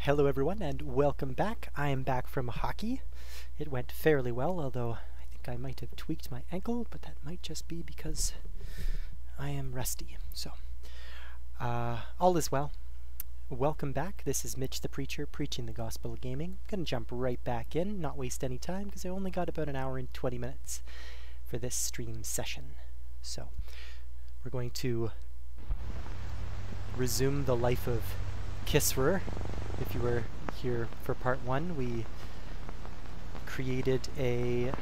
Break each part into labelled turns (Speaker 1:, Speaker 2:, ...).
Speaker 1: Hello everyone and welcome back. I am back from hockey. It went fairly well, although I think I might have tweaked my ankle, but that might just be because I am rusty. So, all is well. Welcome back. This is Mitch the Preacher preaching the gospel of gaming. I'm gonna jump right back in, not waste any time, because I only got about an hour and 20 minutes for this stream session. So, we're going to resume the life of Kissrer. If you were here for part 1, we created a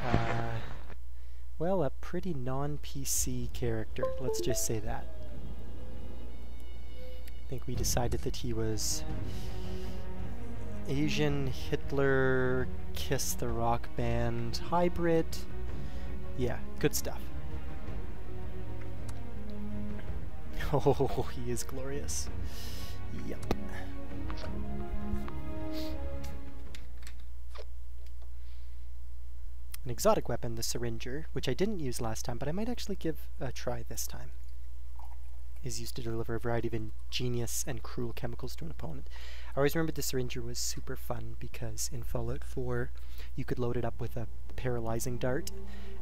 Speaker 1: pretty non-PC character. Let's just say that. I think we decided that he was Asian Hitler Kiss the Rock Band hybrid. Yeah, good stuff. Oh, he is glorious. Yep. An exotic weapon, the syringer, which I didn't use last time, but I might actually give a try this time, is used to deliver a variety of ingenious and cruel chemicals to an opponent. I always remembered the syringer was super fun because in Fallout 4 you could load it up with a paralyzing dart,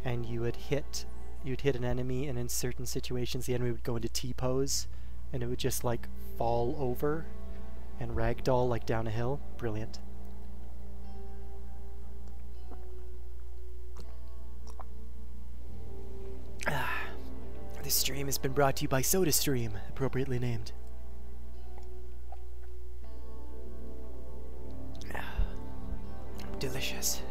Speaker 1: and you'd hit an enemy, and in certain situations the enemy would go into T-pose, and it would just like fall over and ragdoll like down a hill. Brilliant. This stream has been brought to you by SodaStream, appropriately named. Delicious.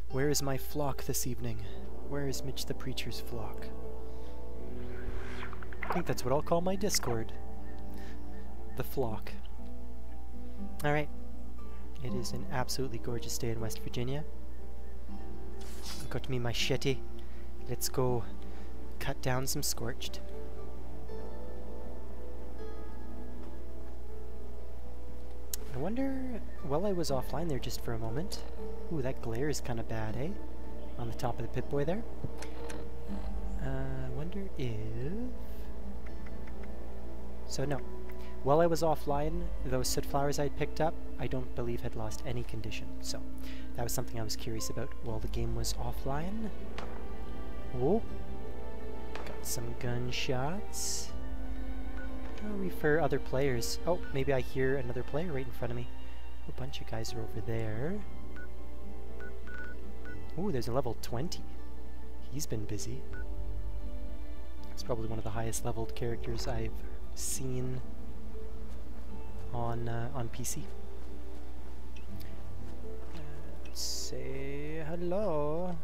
Speaker 1: Where is my flock this evening? Where is Mitch the Preacher's flock? I think that's what I'll call my Discord. The flock. Alright. It is an absolutely gorgeous day in West Virginia. I've got me machete. Let's go cut down some scorched. I wonder, while I was offline there just for a moment, ooh, that glare is kind of bad, eh? On the top of the Pip-Boy there. I wonder if... So no. While I was offline, those soot flowers I picked up, I don't believe had lost any condition. So that was something I was curious about while the game was offline. Oh, got some gunshots. I'll refer other players. Oh, maybe I hear another player right in front of me. A bunch of guys are over there. Ooh, there's a level 20. He's been busy. It's probably one of the highest leveled characters I've seen on PC. Let's say hello.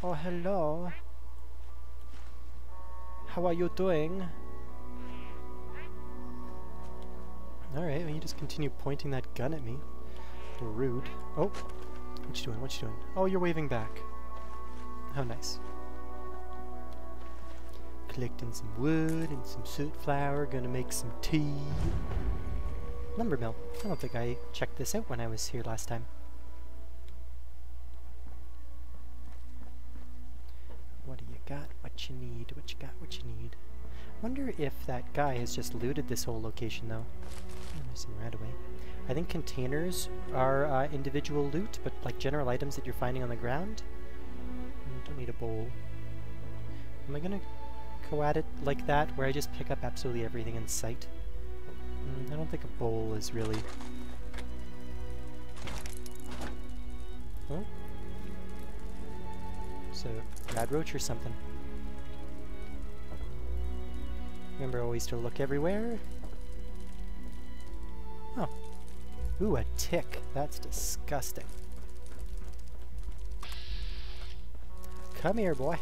Speaker 1: Oh, hello. How are you doing? Alright, well, you just continue pointing that gun at me. Rude. Oh, what you doing? What you doing? Oh, you're waving back. How nice. Collecting some wood and some soot flower. Gonna make some tea. Lumber mill. I don't think I checked this out when I was here last time. What do you got? What you need? What you got? What you need? Wonder if that guy has just looted this whole location though. Oh, there's some right away. I think containers are individual loot, but like general items that you're finding on the ground. Don't need a bowl. Am I gonna go at it like that, where I just pick up absolutely everything in sight? I don't think a bowl is really... Oh? It's a rad roach or something. Remember always to look everywhere. Oh. Ooh, a tick. That's disgusting. Come here, boy.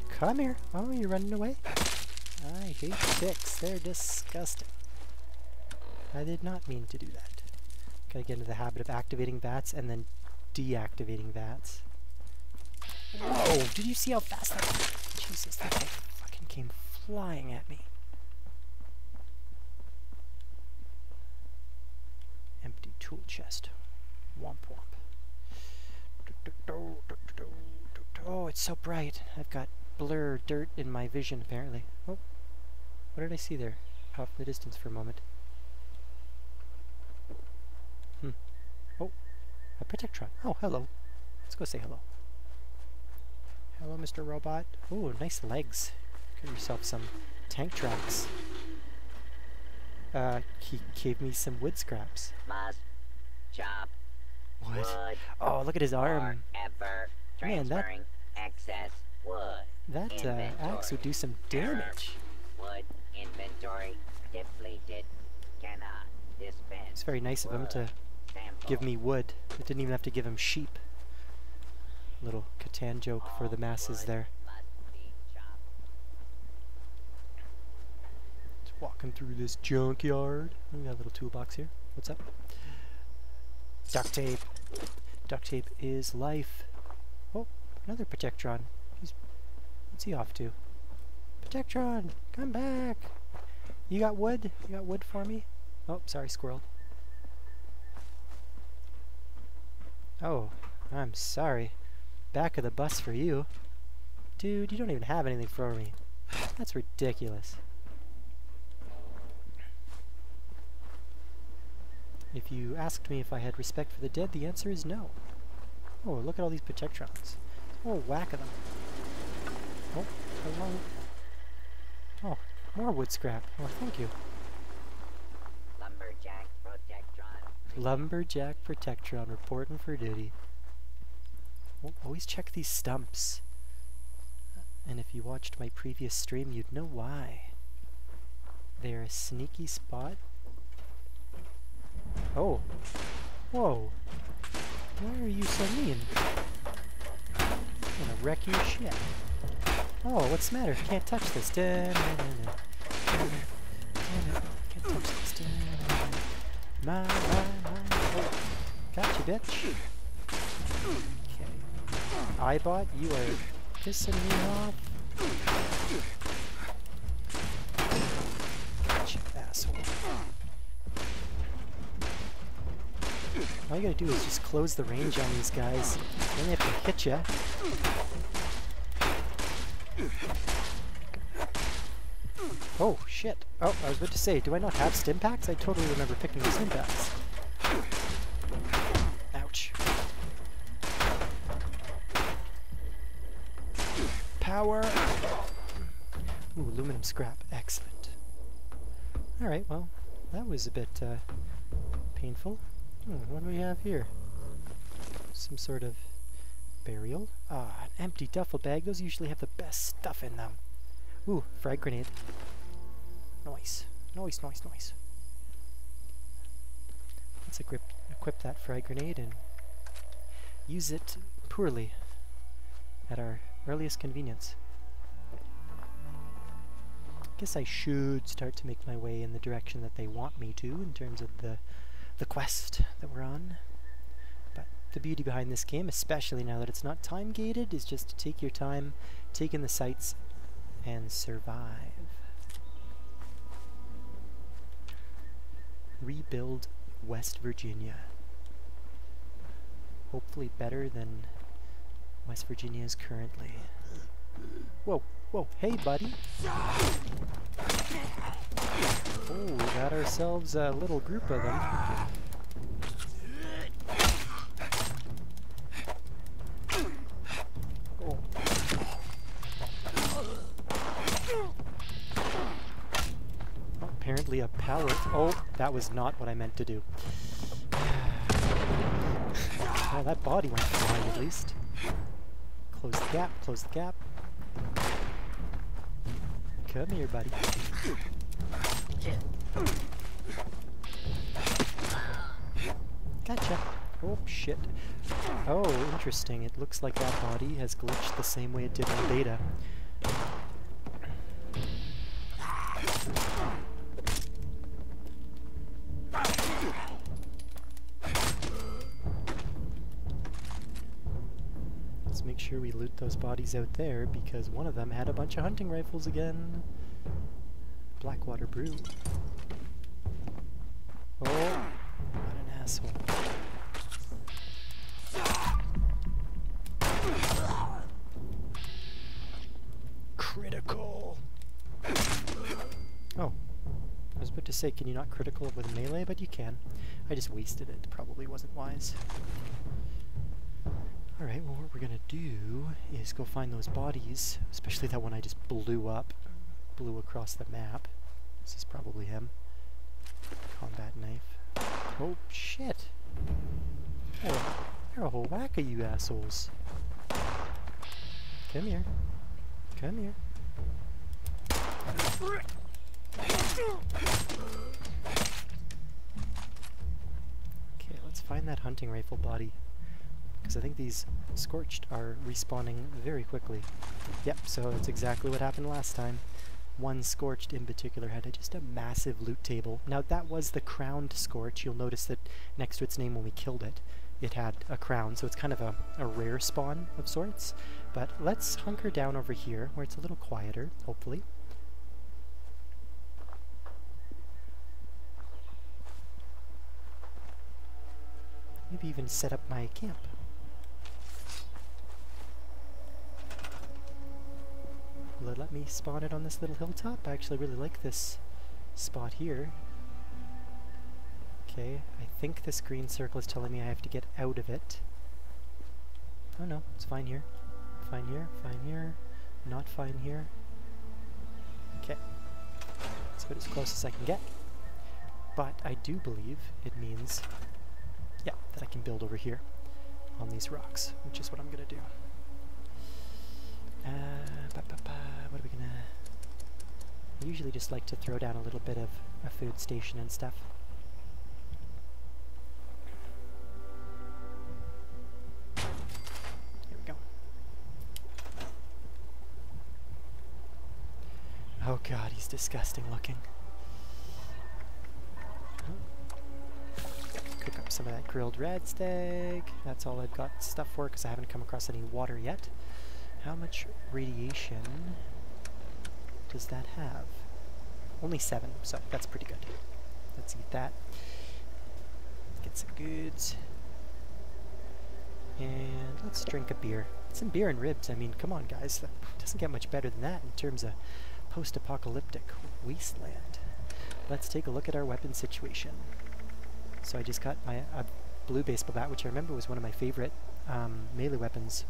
Speaker 1: Come here. Oh, you're running away? I hate ticks. They're disgusting. I did not mean to do that. Gotta get into the habit of activating VATS and then deactivating VATS. Whoa! Did you see how fast that was? Jesus, that thing fucking came flying at me. Empty tool chest. Womp womp. Oh, it's so bright. I've got blur dirt in my vision, apparently. Oh, what did I see there? Off in the distance for a moment. Oh, a Protectron. Oh, hello. Let's go say hello. Hello, Mr. Robot. Ooh, nice legs. Give yourself some tank tracks. He gave me some wood scraps.
Speaker 2: Must chop
Speaker 1: What?
Speaker 2: wood.
Speaker 1: Oh, look at his arm.
Speaker 2: Forever
Speaker 1: Man,
Speaker 2: transferring excess wood.
Speaker 1: that axe would do some damage.
Speaker 2: Wood inventory depleted. Cannot dispense.
Speaker 1: It's very nice of him to give me wood. It didn't even have to give him sheep. Little Catan joke for the masses there. Just walking through this junkyard. We got a little toolbox here. What's up? Duct tape. Duct tape is life. Oh, another Protectron. What's he off to? Protectron, come back! You got wood? You got wood for me? Oh, sorry, squirrel. Oh, I'm sorry. Back of the bus for you. Dude, you don't even have anything for me. That's ridiculous. If you asked me if I had respect for the dead, the answer is no. Oh, look at all these Protectrons. Oh, whack of them. Oh, hello. Oh, more wood scrap. Oh, thank you.
Speaker 2: Lumberjack Protectron.
Speaker 1: Lumberjack Protectron reporting for duty. Oh, always check these stumps. And if you watched my previous stream, you'd know why. They're a sneaky spot. Oh. Whoa. Why are you so mean? I'm gonna wreck your shit. Oh, what's the matter? Can't touch this. Can't touch this. My. Oh. Gotcha, bitch. Okay. iBot, you are pissing me off. Gotcha, asshole. All you gotta do is just close the range on these guys. Then they have to hit ya. Oh, shit. Oh, I was about to say, do I not have stim packs? I totally remember picking the stim packs. Ouch. Power! Ooh, aluminum scrap. Excellent. Alright, well, that was a bit painful. What do we have here? Some sort of burial. Ah, an empty duffel bag. Those usually have the best stuff in them. Ooh, frag grenade. Nice. Nice, nice, nice. Let's equip that frag grenade and use it poorly at our earliest convenience. Guess I should start to make my way in the direction that they want me to in terms of the quest that we're on. But the beauty behind this game, especially now that it's not time gated, is just to take your time, take in the sights, and survive. Rebuild West Virginia. Hopefully better than West Virginia is currently. Whoa, whoa, hey buddy! Oh, we got ourselves a little group of them. Oh. Apparently a power... Oh, that was not what I meant to do. Well, that body went flying at least. Close the gap, close the gap. Come here, buddy. Gotcha. Oh, shit. Oh, interesting. It looks like that body has glitched the same way it did in beta. Let's make sure we loot those bodies out there, because one of them had a bunch of hunting rifles again. Blackwater Brew. Oh, what an asshole. say, can you not critical with melee? But you can. I just wasted it. Probably wasn't wise. Alright, well what we're gonna do is go find those bodies, especially that one I just blew up. Blew across the map. This is probably him. Combat knife. Oh, shit! You're a whole whack of you assholes. Come here. Come here. Okay, let's find that hunting rifle body. Because I think these Scorched are respawning very quickly. Yep, so it's exactly what happened last time. One Scorched in particular had just a massive loot table. Now that was the crowned Scorch. You'll notice that next to its name when we killed it, it had a crown, so it's kind of a rare spawn of sorts. But let's hunker down over here, where it's a little quieter, hopefully. Maybe even set up my camp. Will it let me spawn it on this little hilltop? I actually really like this spot here. Okay, I think this green circle is telling me I have to get out of it. Oh no, it's fine here. Fine here, fine here, not fine here. Okay, let's get as close as I can get. But I do believe it means, yeah, that I can build over here on these rocks, which is what I'm gonna do. What are we gonna... I usually just like to throw down a little bit of a food station and stuff. Here we go. Oh god, he's disgusting looking. Cook up some of that grilled red steak. That's all I've got stuff for because I haven't come across any water yet. How much radiation does that have? Only 7, so that's pretty good. Let's eat that. Get some goods. And let's drink a beer. Some beer and ribs. I mean, come on guys. That doesn't get much better than that in terms of post-apocalyptic wasteland. Let's take a look at our weapon situation. So I just got my blue baseball bat, which I remember was one of my favorite melee weapons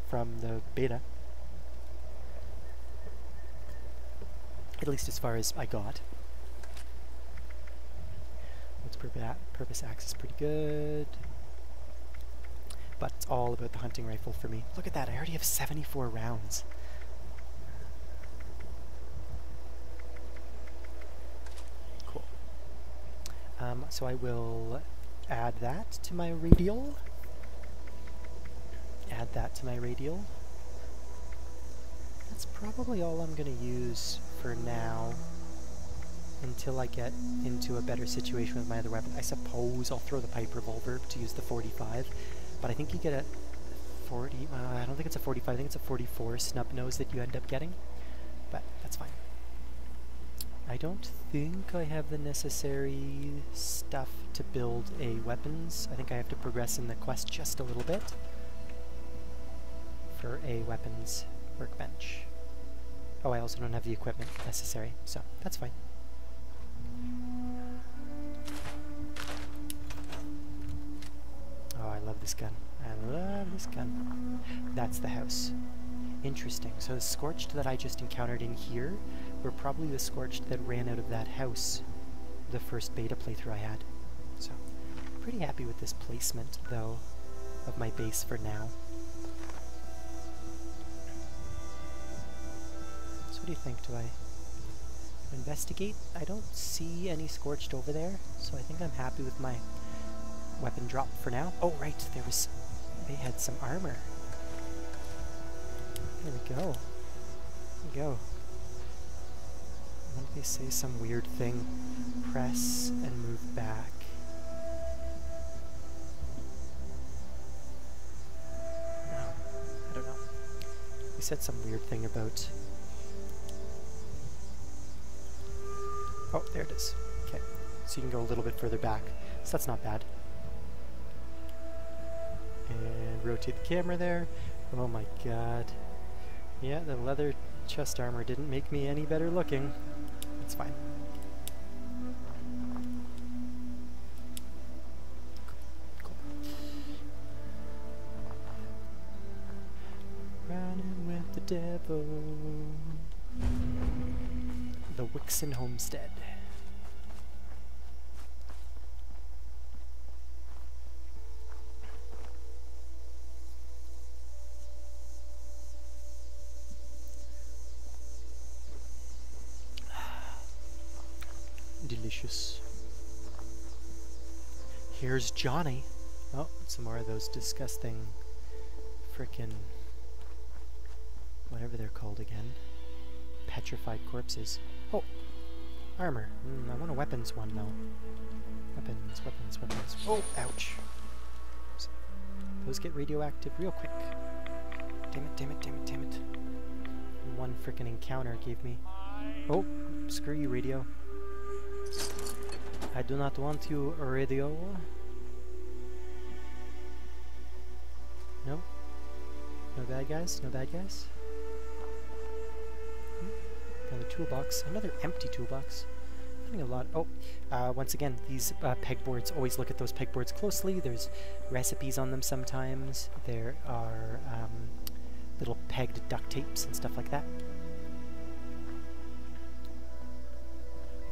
Speaker 1: from the beta. At least as far as I got. What's purpose axe is pretty good. But it's all about the hunting rifle for me. Look at that, I already have 74 rounds. Cool. So I will add that to my radial. Add that to my radial. That's probably all I'm going to use for now until I get into a better situation with my other weapon. I suppose I'll throw the pipe revolver to use the 45, but I think you get a 40, I don't think it's a 45, I think it's a 44 snub nose that you end up getting, but that's fine. I don't think I have the necessary stuff to build a weapons. I think I have to progress in the quest just a little bit for a weapons workbench. Oh, I also don't have the equipment necessary, so that's fine. Oh, I love this gun. I love this gun. That's the house. Interesting. So the Scorched that I just encountered in here were probably the Scorched that ran out of that house the first beta playthrough I had. So, pretty happy with this placement, though, of my base for now. So what do you think? Do I investigate? I don't see any Scorched over there, so I think I'm happy with my weapon drop for now. Oh right, they had some armor. There we go. There we go. What did they say? Some weird thing. Press and move back. No, I don't know. They said some weird thing about... Oh, there it is. Okay, so you can go a little bit further back. So that's not bad. And rotate the camera there. Oh my god. Yeah, the leather chest armor didn't make me any better looking. It's fine. The Wixon Homestead. Delicious. Here's Johnny. Oh, some more of those disgusting frickin' whatever they're called again. Petrified corpses. Oh, armor. I want a weapons one now. Weapons, weapons, weapons. Oh, ouch. Those get radioactive real quick. Damn it, damn it, damn it, damn it. One frickin' encounter gave me... Oh, screw you, radio. I do not want you, radio. No? No bad guys? No bad guys? Another toolbox. Another empty toolbox. Finding a lot. Oh, once again, these pegboards, always look at those pegboards closely. There's recipes on them sometimes. There are little pegged duct tapes and stuff like that.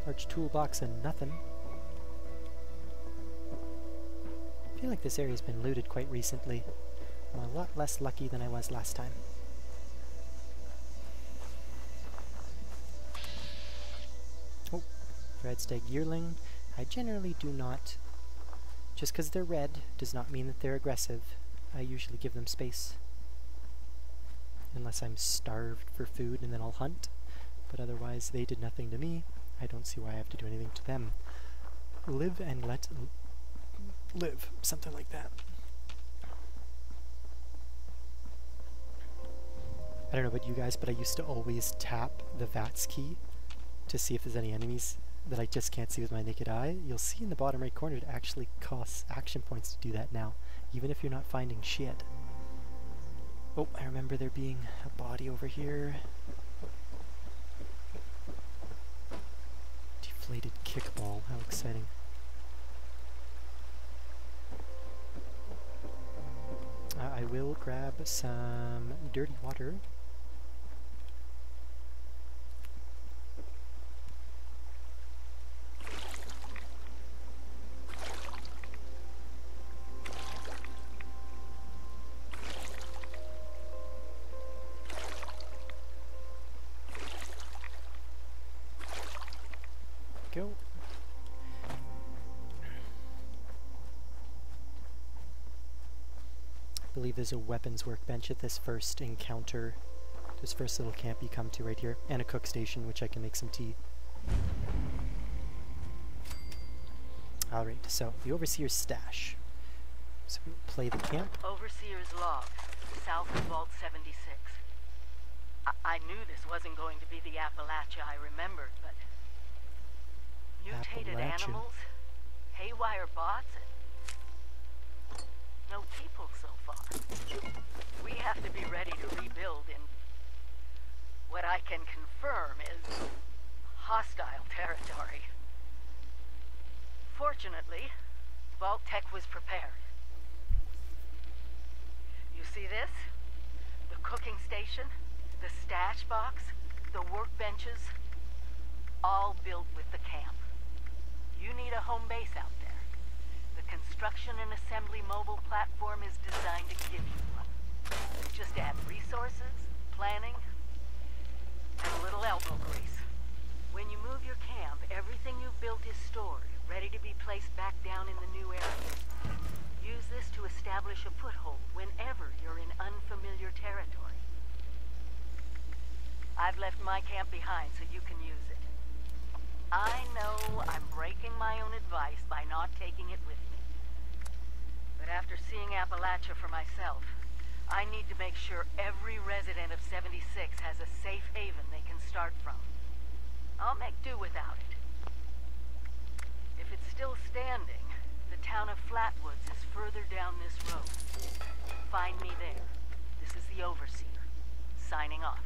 Speaker 1: Large toolbox and nothing. I feel like this area's been looted quite recently. I'm a lot less lucky than I was last time. Oh, red stag yearling. I generally do not, just because they're red does not mean that they're aggressive. I usually give them space. Unless I'm starved for food and then I'll hunt. But otherwise they did nothing to me. I don't see why I have to do anything to them. Live and let live. Something like that. I don't know about you guys, but I used to always tap the VATS key to see if there's any enemies that I just can't see with my naked eye. You'll see in the bottom right corner it actually costs action points to do that now, even if you're not finding shit. Oh, I remember there being a body over here. Deflated kickball, how exciting. I will grab some dirty water. Go. I believe there's a weapons workbench at this first encounter, this first little camp you come to right here, and a cook station, which I can make some tea. Alright, so the Overseer's stash. So we'll play the camp.
Speaker 3: Overseer's log, south of Vault 76. I knew this wasn't going to be the Appalachia I remembered, but... mutated animals, haywire bots, and no people so far. We have to be ready to rebuild in what I can confirm is hostile territory. Fortunately, Vault Tech was prepared. You see this? The cooking station, the stash box, the workbenches, all built with the camp. You need a home base out there. The construction and assembly mobile platform is designed to give you one. Just add resources, planning, and a little elbow grease. When you move your camp, everything you've built is stored, ready to be placed back down in the new area. Use this to establish a foothold whenever you're in unfamiliar territory. I've left my camp behind so you can use it. I know I'm breaking my own advice by not taking it with me. But after seeing Appalachia for myself, I need to make sure every resident of 76 has a safe haven they can start from. I'll make do without it. If it's still standing, the town of Flatwoods is further down this road. Find me there. This is the Overseer, signing off.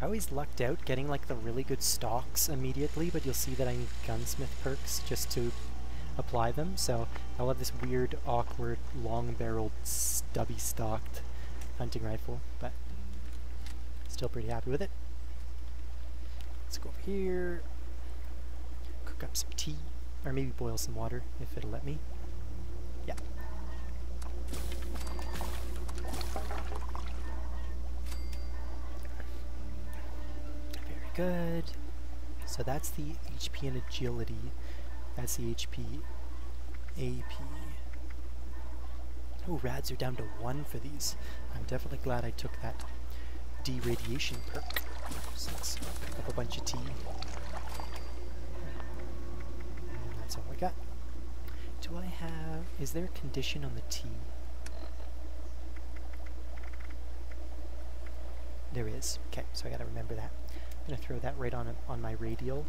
Speaker 1: I always lucked out getting like the really good stocks immediately, but you'll see that I need gunsmith perks just to apply them, so I'll have this weird, awkward, long-barreled, stubby-stocked hunting rifle, but still pretty happy with it. Let's go over here, cook up some tea, or maybe boil some water if it'll let me. Yeah. Very good. So that's the HP and agility. That's the HP, AP. Oh, rads are down to 1 for these. I'm definitely glad I took that de-radiation perk. So let's pick up a bunch of tea. And that's all I got. Do I have... Is there a condition on the tea? There is. Okay, so I gotta remember that. I'm gonna throw that right on my radial.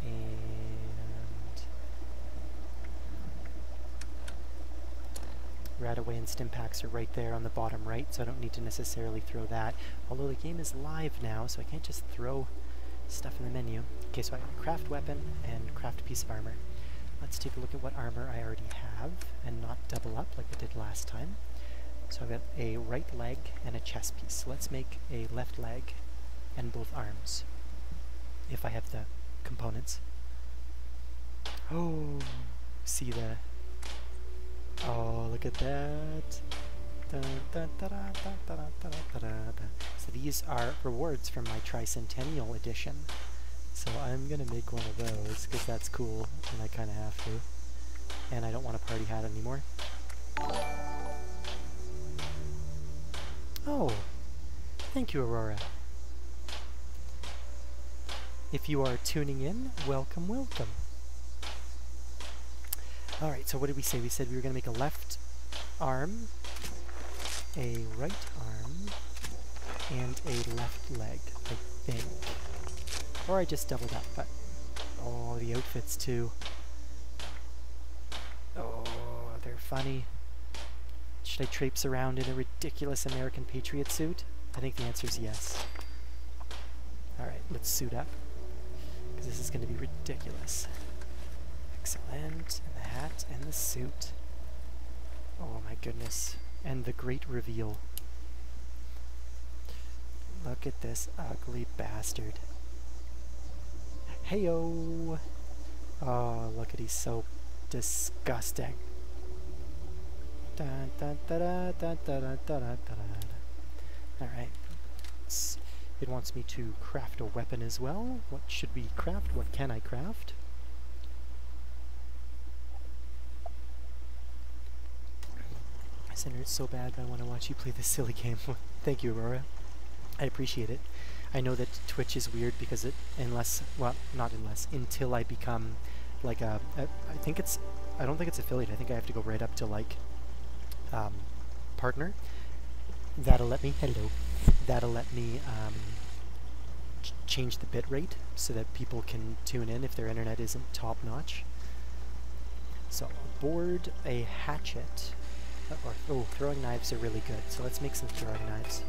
Speaker 1: And... Radaway and Stimpaks are right there on the bottom right, so I don't need to necessarily throw that. Although the game is live now, so I can't just throw stuff in the menu. Okay, so I got a craft weapon and craft a piece of armor. Let's take a look at what armor I already have, and not double up like I did last time. So I've got a right leg and a chest piece. So let's make a left leg and both arms, if I have the components. Oh, see the... Oh, look at that. So these are rewards from my Tricentennial edition. So I'm gonna make one of those, because that's cool, and I kinda have to. And I don't want a party hat anymore. Oh, thank you, Aurora. If you are tuning in, welcome, welcome. Alright, so what did we say? We said we were going to make a left arm, a right arm, and a left leg, I think. Or I just doubled up, but... Oh, the outfits too. Oh, they're funny. Should I traipse around in a ridiculous American Patriot suit? I think the answer is yes. Alright, let's suit up, because this is going to be ridiculous. Excellent. And the hat and the suit. Oh my goodness. And the great reveal. Look at this ugly bastard. Heyo! Oh, look at he's so disgusting. Dun, dun, da, da, da, da, da, da, da, da. Alright. It wants me to craft a weapon as well. What should we craft? What can I craft? Sinner, it's so bad, but I want to watch you play this silly game. Thank you, Aurora. I appreciate it. I know that Twitch is weird because until I become like I don't think it's affiliate. I think I have to go right up to like partner. That'll let me change the bit rate so that people can tune in if their internet isn't top notch. So aboard a hatchet. Oh, throwing knives are really good, so let's make some throwing knives.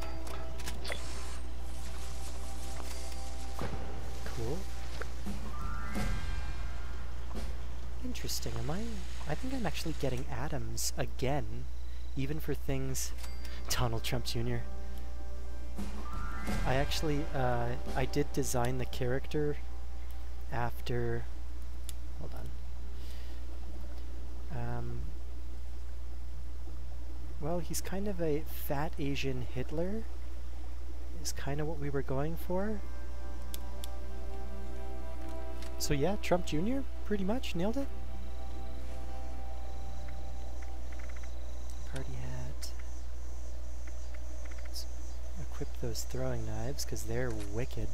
Speaker 1: Cool. Interesting, I think I'm actually getting atoms again, even for things... Donald Trump Jr. I actually, I did design the character after... Hold on. Well, he's kind of a fat Asian Hitler, is kind of what we were going for. So yeah, Trump Jr. pretty much nailed it. Party hat. Let's equip those throwing knives, because they're wicked.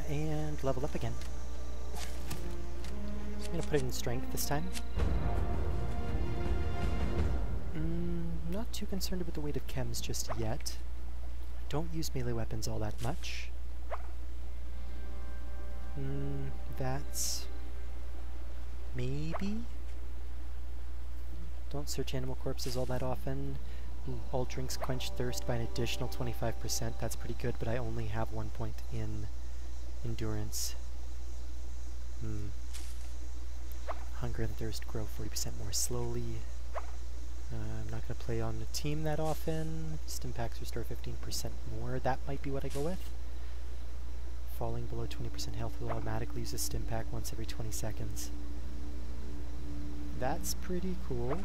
Speaker 1: And level up again. I'm going to put it in strength this time. Not too concerned about the weight of chems just yet. Don't use melee weapons all that much. That's... maybe? Don't search animal corpses all that often. Ooh, all drinks quench thirst by an additional 25%. That's pretty good, but I only have 1 point in endurance. Hunger and thirst grow 40% more slowly. I'm not going to play on the team that often. Stim packs restore 15% more. That might be what I go with. Falling below 20% health will automatically use a stim pack once every 20 seconds. That's pretty cool.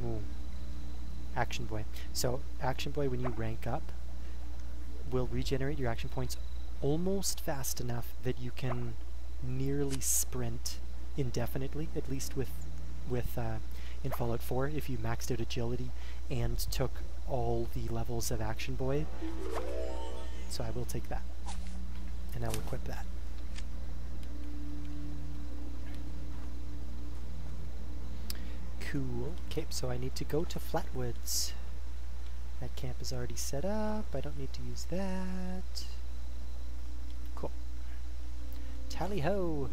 Speaker 1: Ooh. Action Boy. So, Action Boy, when you rank up, will regenerate your action points almost fast enough that you can nearly sprint indefinitely, at least with in Fallout 4, if you maxed out agility and took all the levels of Action Boy. So I will take that, and I'll equip that. Cool. Okay, so I need to go to Flatwoods. That camp is already set up. I don't need to use that. Cool. Tally-ho!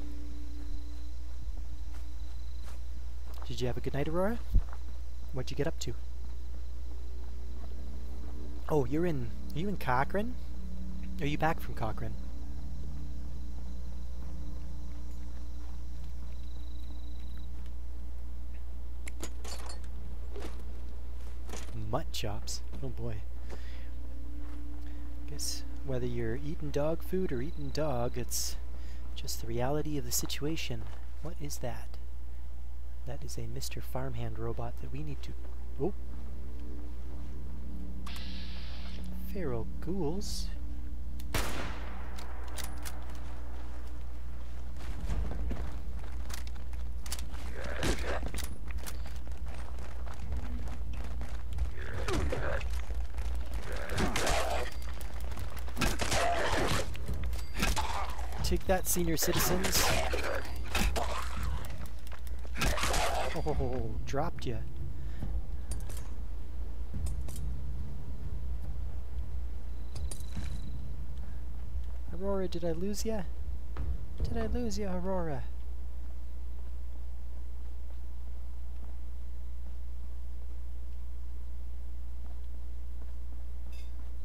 Speaker 1: Did you have a good night, Aurora? What'd you get up to? Oh, are you in Cochrane? Are you back from Cochrane? Mutt chops. Oh boy. Guess whether you're eating dog food or eating dog, it's just the reality of the situation. What is that? That is a Mr. Farmhand robot that we need to... Oh! Feral ghouls. Take that, senior citizens. Oh, dropped ya. Aurora, did I lose ya? Did I lose ya, Aurora?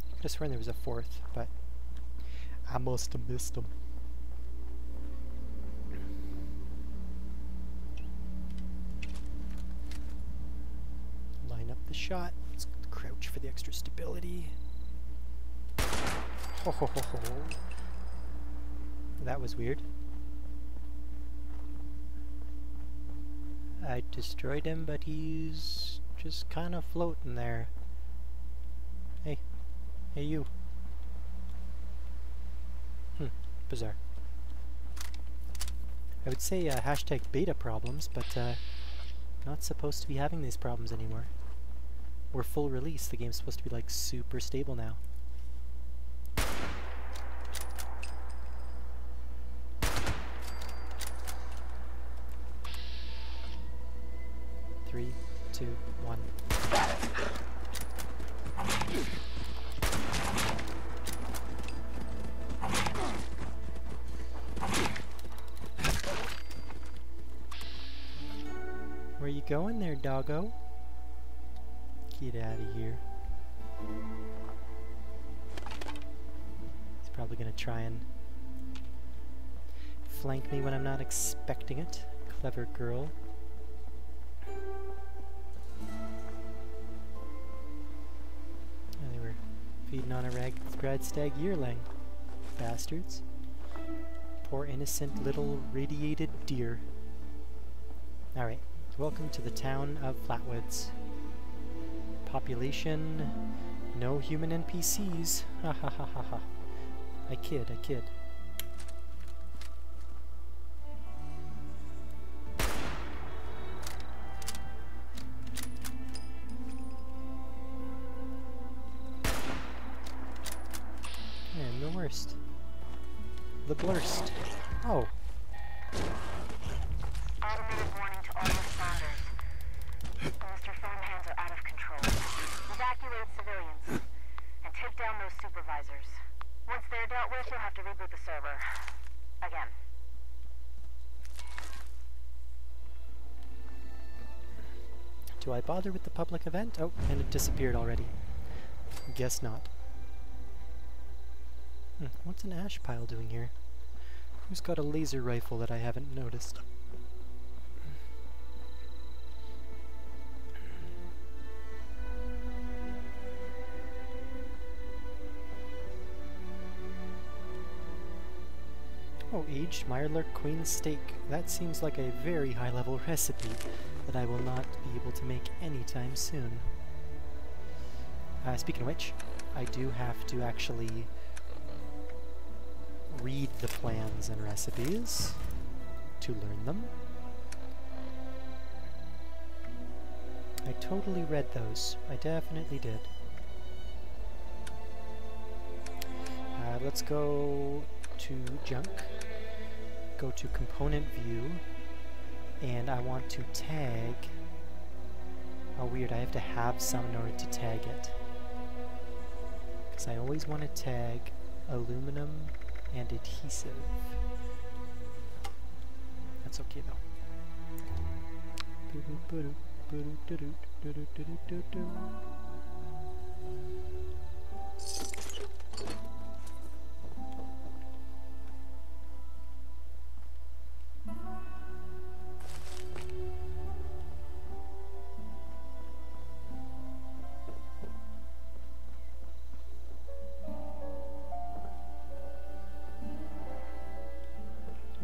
Speaker 1: I could have sworn there was a fourth, but I must have missed him. The shot. Let's crouch for the extra stability. Ho ho ho ho. That was weird. I destroyed him, but he's just kind of floating there. Hey. Hey you. Bizarre. I would say hashtag beta problems, but not supposed to be having these problems anymore. We're full release. The game's supposed to be like super stable now. 3, 2, 1. Where you going there, doggo? Get out of here. He's probably gonna try and flank me when I'm not expecting it. Clever girl. And they were feeding on a rad stag yearling. Bastards. Poor innocent little radiated deer. Alright, welcome to the town of Flatwoods. Population, no human NPCs. Ha ha ha ha ha. I kid, I kid. And the worst. The blurst. Oh.
Speaker 3: Automated warning to all responders. Mr. Farmhands are out of control. Evacuate civilians and take down those supervisors. Once they're dealt with, you'll have to reboot the server. Again.
Speaker 1: Do I bother with the public event? Oh, and it disappeared already. Guess not. What's an ash pile doing here? Who's got a laser rifle that I haven't noticed? Oh, aged Mirelurk Queen steak. That seems like a very high-level recipe that I will not be able to make anytime soon. Speaking of which, I do have to actually read the plans and recipes to learn them. I totally read those. I definitely did. Let's go to junk, go to component view, and I want to tag. Oh weird, I have to have some in order to tag it. Because I always want to tag aluminum and adhesive. That's okay though.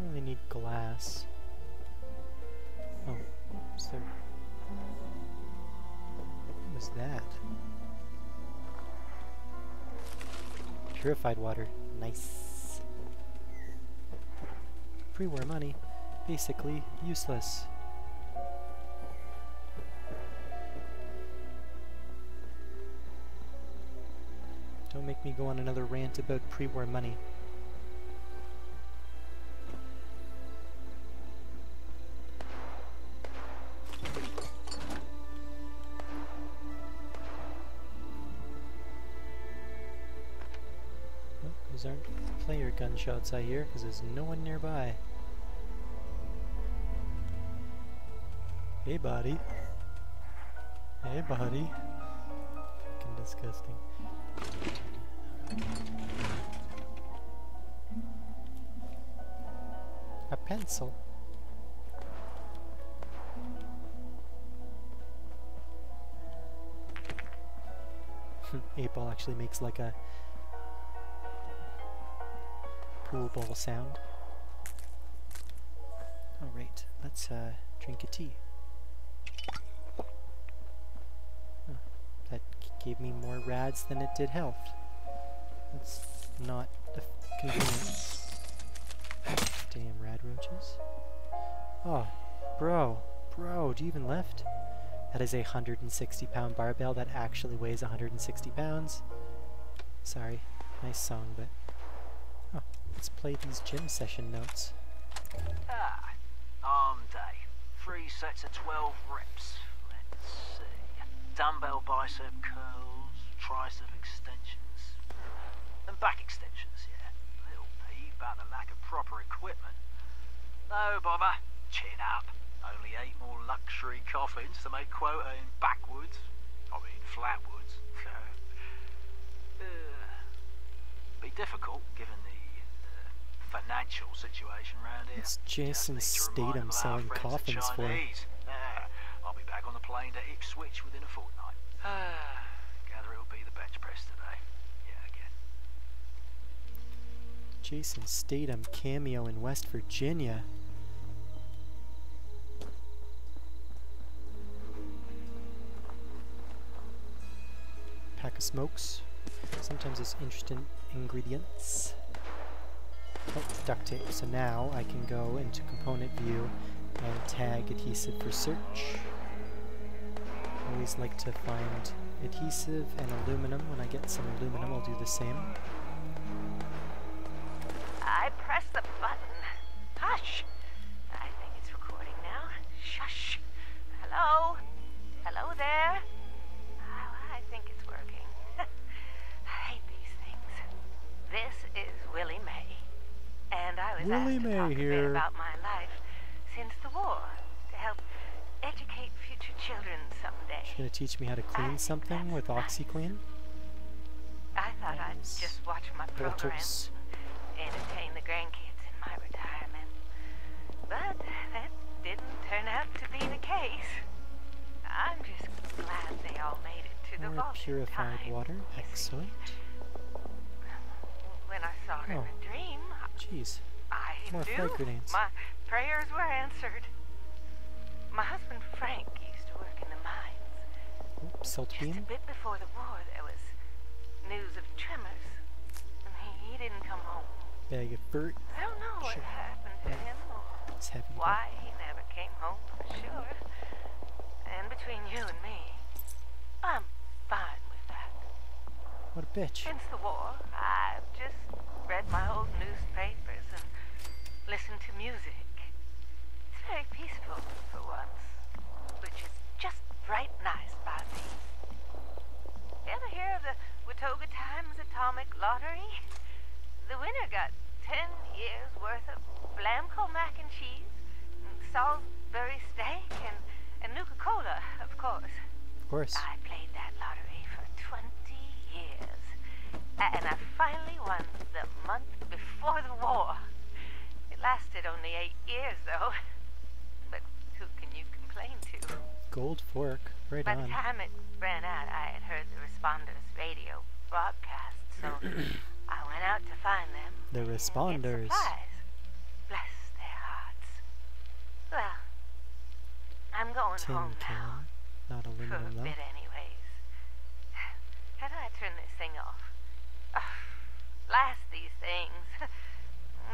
Speaker 1: I only need glass. Oh, is there... What was that? Purified water. Nice. Pre-war money. Basically useless. Don't make me go on another rant about pre-war money. Those aren't player gunshots I hear, because there's no one nearby. Hey, buddy. Hey, buddy. Fucking disgusting. A pencil. 8-ball actually makes like a pool ball sound. Alright, let's drink a tea. Oh, that gave me more rads than it did health. That's not convenient. Damn rad roaches. Oh, bro, do you even lift? That is a 160-pound barbell that actually weighs 160 pounds. Sorry, nice song, but... Oh, let's play these gym session notes.
Speaker 4: Arm day. 3 sets of 12 reps. Let's see. Dumbbell bicep curls, tricep extensions, and back extensions, yeah. Little peeve about the lack of proper equipment. No bother. Chin up. Only 8 more luxury coffins to make quota in backwoods. I mean flatwoods. Be difficult given the financial situation around here.
Speaker 1: It's Jason Statham selling coffins for.
Speaker 4: I'll be back on the plane to Ipswich within a fortnight. Gather it'll be the bench press today. Yeah, again.
Speaker 1: Jason Statham cameo in West Virginia. Pack of smokes. Sometimes it's interesting ingredients. Oh, duct tape. So now I can go into component view and tag adhesive for search. Always like to find adhesive and aluminum. When I get some aluminum, I'll do the same.
Speaker 3: I pressed the button. Hush! I think it's recording now. Shush! Hello? Hello there? I think it's working. I hate these things. This is Willie Mae. And I was asked to talk a bit about my life since the war to help educate future children someday.
Speaker 1: She's gonna teach me how to clean something with OxyClean?
Speaker 3: I thought I'd just watch my programs and entertain the grandkids in my retirement. But that didn't turn out to be the case. I'm just glad they all made it to the vault in
Speaker 1: purified
Speaker 3: time.
Speaker 1: water. Excellent.
Speaker 3: When I saw her in a dream,
Speaker 1: Jeez.
Speaker 3: I you
Speaker 1: More
Speaker 3: knew
Speaker 1: frag grenades.
Speaker 3: my prayers were answered. My husband Frank used to work in the mines.
Speaker 1: Oh, salt
Speaker 3: Just a
Speaker 1: beam.
Speaker 3: bit before the war, there was news of tremors, and he didn't come home.
Speaker 1: Bag of fur.
Speaker 3: I don't know what
Speaker 1: Sure.
Speaker 3: happened to him or
Speaker 1: It's heavy. but-
Speaker 3: why he never came home for sure. And between you and me, I'm fine with that.
Speaker 1: What a bitch.
Speaker 3: Since the war, I've just read my old newspapers and listened to music. It's very peaceful for once, which is just right nice by me. You ever hear of the Watauga Times Atomic Lottery? The winner got 10 years worth of Blamco mac and cheese, and Salisbury steak, and Nuka-Cola, of course.
Speaker 1: Of course.
Speaker 3: I played that lottery for 20 years, and I finally won the month before the war. It lasted only 8 years, though. But who can you complain to?
Speaker 1: Gold fork. Right
Speaker 3: By the
Speaker 1: on.
Speaker 3: time it ran out, I had heard the responders' radio broadcast, so I went out to find them.
Speaker 1: The
Speaker 3: and get
Speaker 1: responders.
Speaker 3: supplies. Bless their hearts. Well, I'm going
Speaker 1: Tin
Speaker 3: home
Speaker 1: can.
Speaker 3: now.
Speaker 1: Not
Speaker 3: For a
Speaker 1: aluminum though.
Speaker 3: bit, anyways. How do I turn this thing off? Oh, blast these things.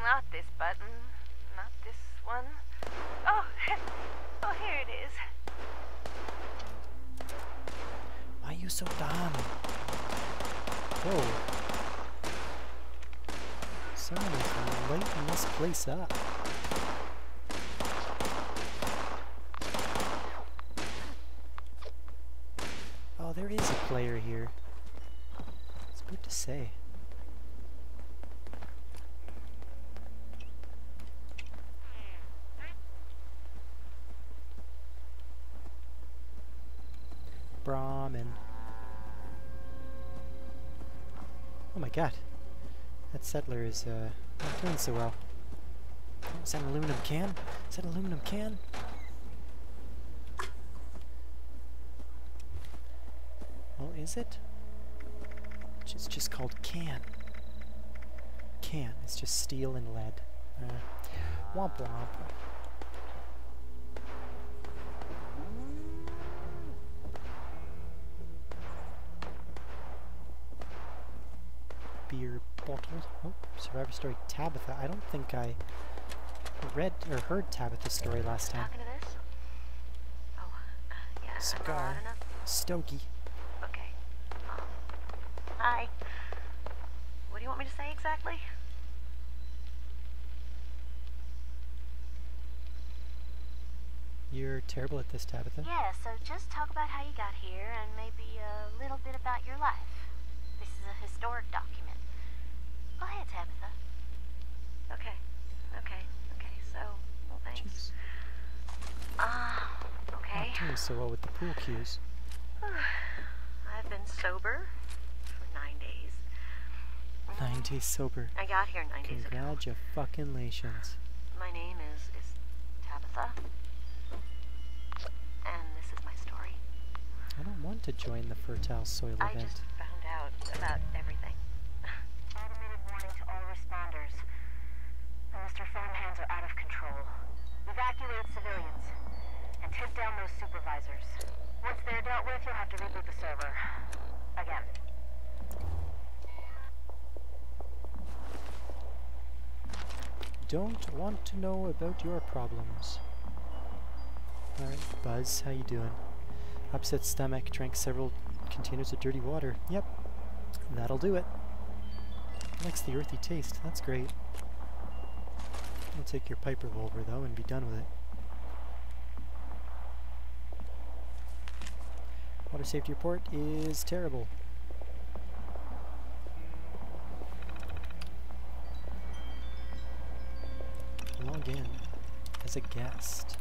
Speaker 3: Not this button. Not this one. Oh, oh, here it is.
Speaker 1: Why are you so dumb? Whoa. Someone is lighting this place up. Oh, there is a player here. It's good to say. Brahmin. Oh my god. That settler is not doing so well. Oh, is that an aluminum can? Is that an aluminum can? Well, is it? It's just called can. Can. It's just steel and lead. Womp womp. Beer bottle. Oh, Survivor Story Tabitha. I don't think I read or heard Tabitha's story last time.
Speaker 3: Talking to this? Oh, yeah. I'm not
Speaker 1: Cigar.
Speaker 3: loud enough?
Speaker 1: Stogie.
Speaker 3: Okay. Hi. What do you want me to say exactly?
Speaker 1: You're terrible at this, Tabitha.
Speaker 5: Yeah, so just talk about how you got here and maybe a little bit about your life. This is a historic document. Go ahead, Tabitha.
Speaker 3: Okay. So, well, thanks.
Speaker 1: Jeez.
Speaker 3: Okay.
Speaker 1: Not doing so well with the pool cues.
Speaker 3: I've been sober for 9 days.
Speaker 1: 9 days sober.
Speaker 3: I got here 9 days ago.
Speaker 1: Congratulations.
Speaker 3: My name is Tabitha. And this is my story.
Speaker 1: I don't want to join the fertile soil
Speaker 3: I
Speaker 1: event.
Speaker 3: just found out about everything.
Speaker 5: Automated warning to all responders. The Mr. Farmhands are out of control. Evacuate civilians. And take down those supervisors. Once they're dealt with, you'll have to reboot the server. Again.
Speaker 1: Don't want to know about your problems. Alright, Buzz, how you doing? Upset stomach, drank several containers of dirty water. Yep, that'll do it. Likes the earthy taste, that's great. I'll take your pipe revolver though and be done with it. Water safety report is terrible. Log in as a guest.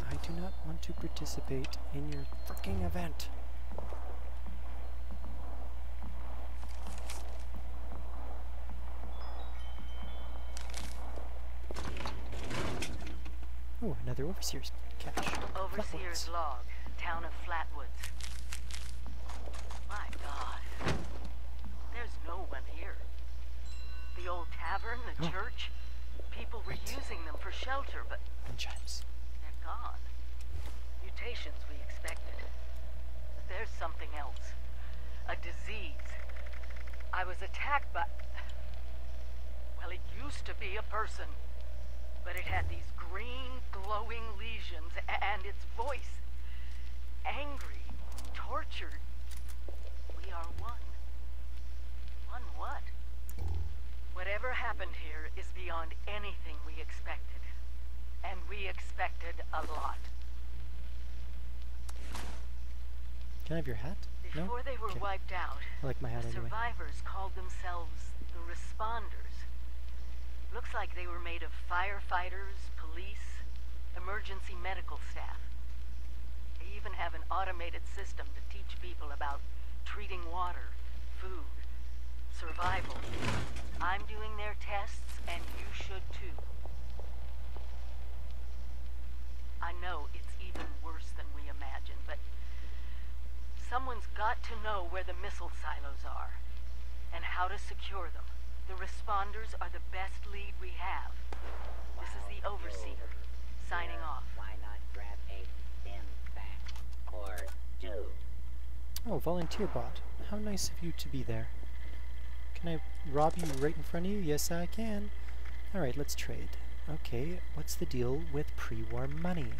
Speaker 1: I do not want to participate in your fucking event. Oh, another overseer's cache.
Speaker 3: Over Overseer's
Speaker 1: Flatwoods.
Speaker 3: log, town of Flatwoods. My God. There's no one here. The old tavern, the
Speaker 1: Oh.
Speaker 3: church. People were
Speaker 1: Right.
Speaker 3: using them for shelter, but
Speaker 1: Wind chimes.
Speaker 3: they're gone. Mutations we expected. But there's something else. A disease. I was attacked by... Well, it used to be a person. But it had these green, glowing lesions, and its voice. Angry, tortured. We are one. One what? Whatever happened here is beyond anything we expected. And we expected a lot.
Speaker 1: Can I have your hat? No?
Speaker 3: Before they were
Speaker 1: Okay.
Speaker 3: wiped out,
Speaker 1: I like my hat
Speaker 3: the
Speaker 1: anyway.
Speaker 3: survivors called themselves the Responders. Looks like they were made of firefighters, police, emergency medical staff. They even have an automated system to teach people about treating water, food, survival. I'm doing their tests, and you should too. I know it's even worse than we imagined, but someone's got to know where the missile silos are and how to secure them. The Responders are the best lead we have. This is the Overseer, signing off.
Speaker 2: Why not grab a stim pack or two?
Speaker 1: Oh, volunteer bot. How nice of you to be there. Can I rob you right in front of you? Yes, I can. Alright, let's trade. Okay, what's the deal with pre-war money?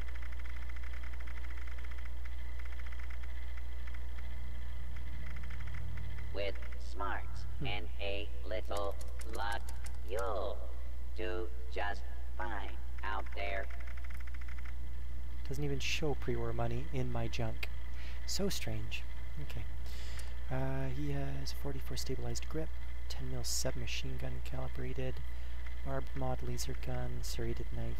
Speaker 2: With smarts and a little luck, you'll do just fine out there.
Speaker 1: Doesn't even show pre-war money in my junk. So strange. Okay. He has 44 stabilized grip, 10 mil submachine gun calibrated, barbed mod laser gun, serrated knife.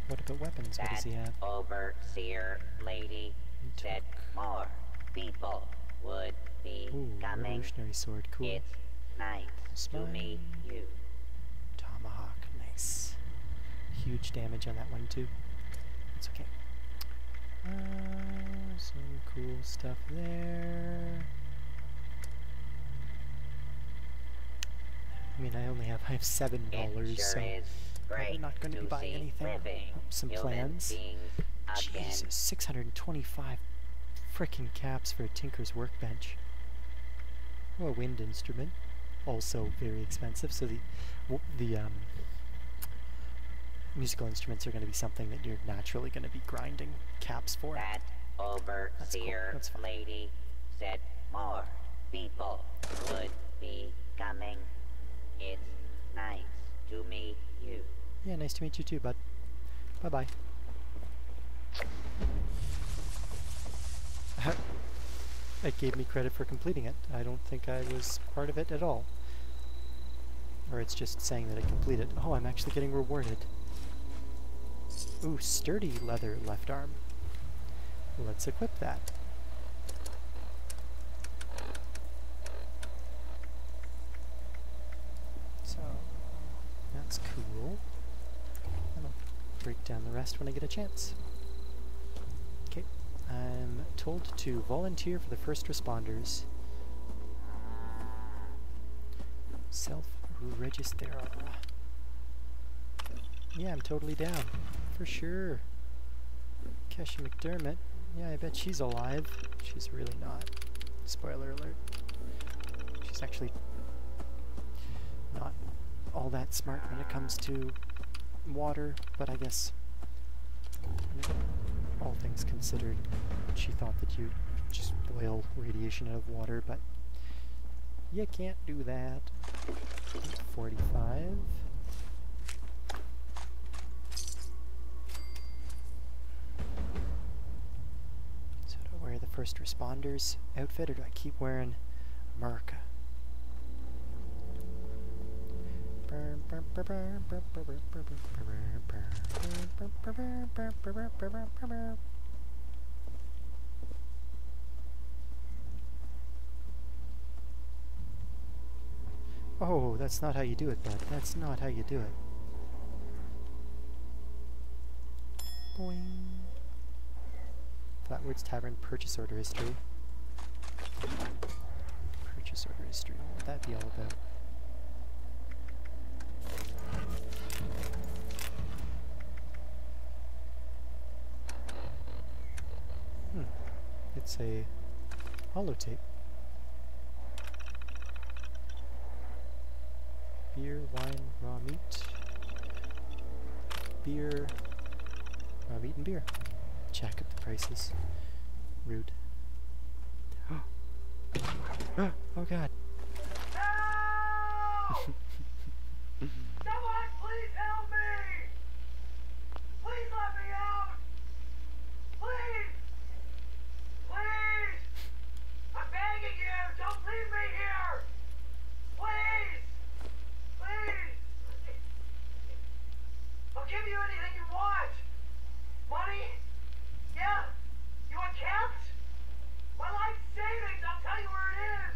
Speaker 1: What about weapons? What does
Speaker 2: That
Speaker 1: he have?
Speaker 2: overseer lady
Speaker 1: He
Speaker 2: said
Speaker 1: took-
Speaker 2: more people would be
Speaker 1: Ooh,
Speaker 2: coming.
Speaker 1: revolutionary sword. Cool.
Speaker 2: It's nice to
Speaker 1: Smile.
Speaker 2: meet you.
Speaker 1: Tomahawk. Nice. Huge damage on that one too. It's okay. Some cool stuff there. I mean, I have $7,
Speaker 2: It
Speaker 1: so
Speaker 2: sure is
Speaker 1: probably
Speaker 2: great
Speaker 1: not going to
Speaker 2: to
Speaker 1: be buying
Speaker 2: see
Speaker 1: anything.
Speaker 2: living
Speaker 1: Oh, some
Speaker 2: human
Speaker 1: plans.
Speaker 2: beings again.
Speaker 1: Jesus, 625 frickin' caps for a tinker's workbench. Oh, a wind instrument, also very expensive. So the musical instruments are going to be something that you're naturally going to be grinding caps for.
Speaker 2: That overseer
Speaker 1: That's fine.
Speaker 2: lady said more people would be coming. It's nice to meet you.
Speaker 1: Yeah, nice to meet you too, bud. Bye bye. It gave me credit for completing it. I don't think I was part of it at all. Or it's just saying that I completed. Oh, I'm actually getting rewarded. Ooh, sturdy leather left arm. Let's equip that. So, that's cool. And I'll break down the rest when I get a chance. Okay, I'm told to volunteer for the first responders. Self-register. Yeah, I'm totally down. For sure. Kesha McDermott. Yeah, I bet she's alive. She's really not. Spoiler alert. She's actually not all that smart when it comes to water, but I guess, all things considered, she thought that you just boil radiation out of water, but you can't do that. 45. So do I wear the first responders outfit, or do I keep wearing America? Oh, that's not how you do it, bud. That's not how you do it. Boing. Flatwoods Tavern purchase order history. Purchase order history. What would that be all about? It's a holotape. Beer, wine, raw meat. Beer, raw meat and beer. Jack up the prices. Rude. Oh god.
Speaker 6: Help! Someone please help me! Please let me out! Please! Please! I'm begging you! Don't leave me here! Please! Please! I'll give you anything you want! Money? Yeah? You want camps? My life savings! I'll tell you where it is!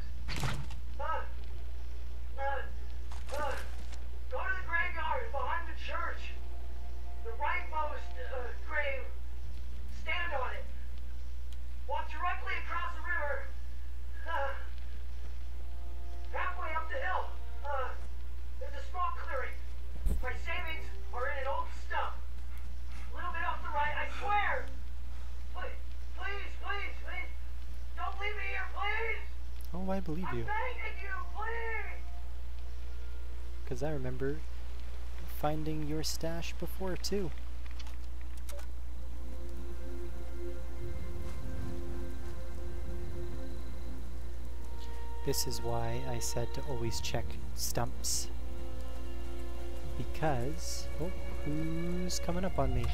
Speaker 6: Go to the graveyard behind the church. The rightmost grave. Stand on it. Walk directly across the river. Halfway up the hill. There's a small clearing. My savings are in an old stump. A little bit off the right, I swear. Please, please, please, please. Don't leave me here, please.
Speaker 1: Oh, I believe you.
Speaker 6: I'm begging you, please.
Speaker 1: Because I remember finding your stash before, too. This is why I said to always check stumps. Because... oh, who's coming up on me?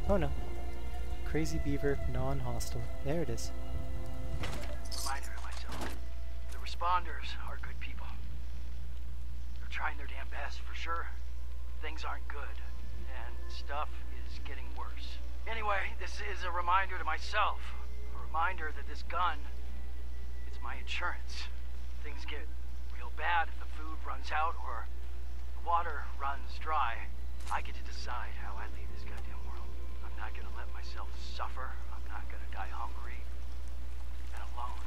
Speaker 1: Oh no. Crazy Beaver, non-hostile. There it is.
Speaker 4: Reminder to myself. The responders are good people. They're trying their damn best, for sure. Things aren't good, and stuff is getting worse. Anyway, this is a reminder to myself. A reminder that this gun, it's my insurance. Things get real bad if the food runs out or the water runs dry. I get to decide how I leave this goddamn world. I'm not gonna let myself suffer. I'm not gonna die hungry and alone.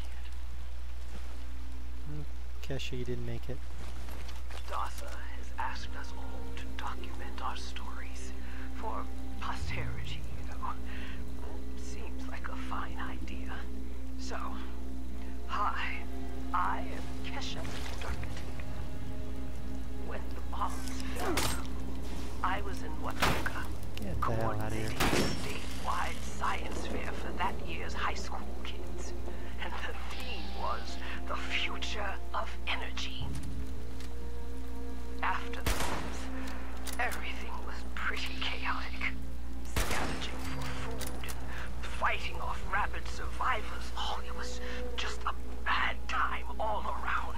Speaker 4: Can't.
Speaker 1: Kesha, you didn't make it.
Speaker 7: Dartha has asked us all to document our stories for posterity, you know. Seems like a fine idea. So, hi, I am Kesha Durkett. When the bombs fell, I was in Watoka,
Speaker 1: Get the hell out of here.
Speaker 7: coordinating a statewide science fair for that year's high school kids. And the theme was the future of energy. After the bombs, everything was pretty chaotic. Scavenging for food and fighting off rabid survivors. Oh, it was just a bad time all around.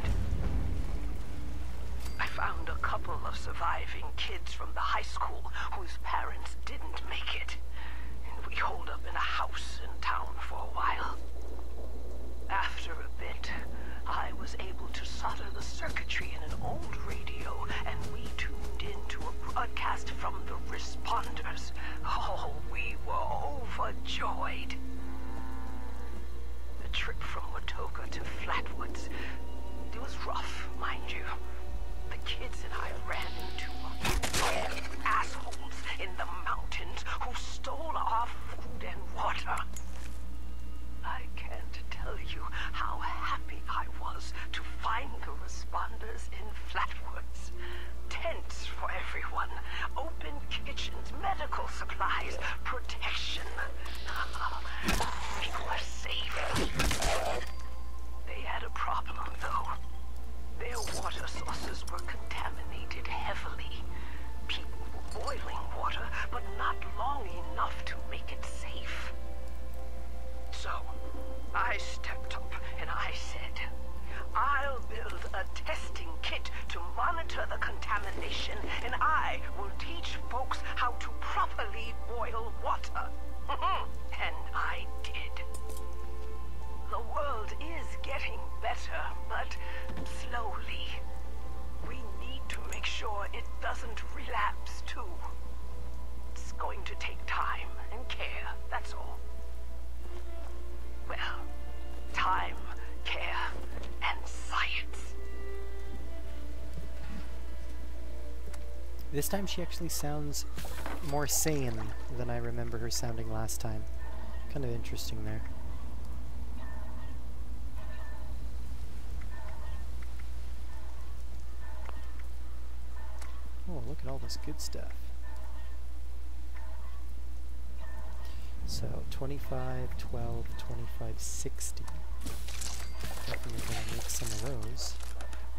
Speaker 7: I found a couple of surviving kids from the high school whose parents didn't make it. And we holed up in a house in town for a while. After a bit, I was able to solder the circuitry in an old radio, and we tuned into a broadcast from the responders. Oh, we were overjoyed. The trip from Watoka to Flatwoods, it was rough, mind you. The kids and I ran into assholes in the mountains who stole our food and water. I can't tell you how happy I was to find the responders in Flatwoods. Tents for everyone, open kitchens, medical supplies, protection. We were safe. They had a problem, though. Their water sources were contaminated heavily. People were boiling water, but not long enough to make it safe.
Speaker 1: This time she actually sounds more sane than I remember her sounding last time. Kind of interesting there. Oh, look at all this good stuff. So 25, 12, 25, 60. Definitely gonna make some of those.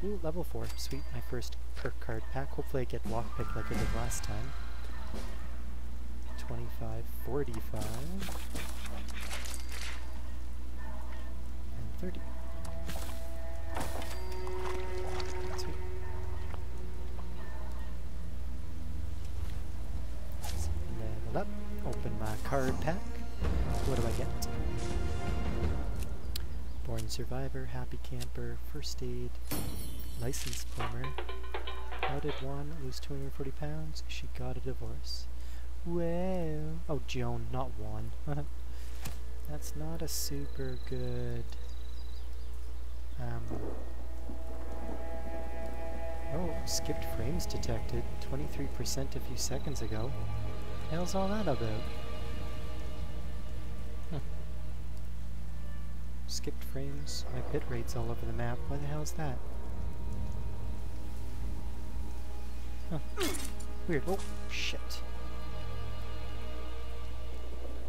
Speaker 1: Ooh, level 4. Sweet, my first perk card pack. Hopefully I get lockpick like I did last time. 25, 45. And 30. Sweet. Level up. Open my card pack. What do I get? Born Survivor, Happy Camper, First Aid, License Plumber, outed one, lose 240 pounds, she got a divorce. Well, oh, Joan, not one. That's not a super good, oh, skipped frames detected, 23% a few seconds ago. What the hell's all that about? Skipped frames, my bit rate's all over the map. Why the hell is that? Huh. Weird. Oh, shit.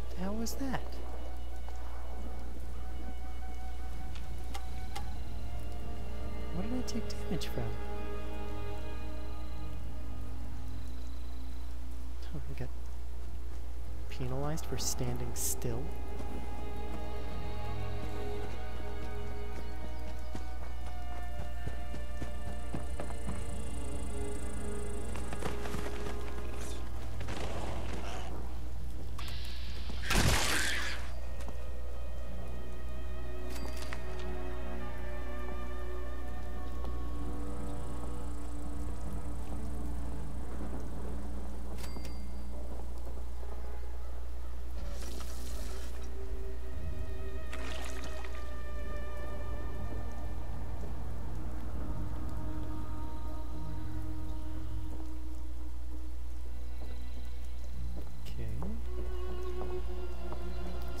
Speaker 1: What the hell was that? What did I take damage from? Oh, I got penalized for standing still.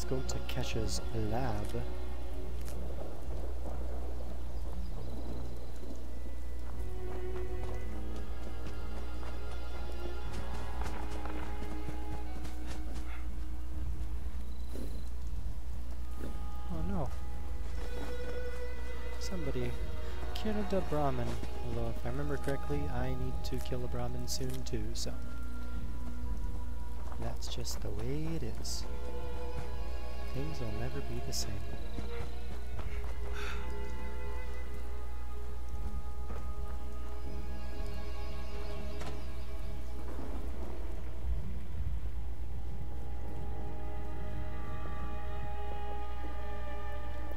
Speaker 1: Go to Kesha's lab. Oh no. Somebody killed a Brahmin. Although if I remember correctly, I need to kill a Brahmin soon too, so that's just the way it is. Things will never be the same.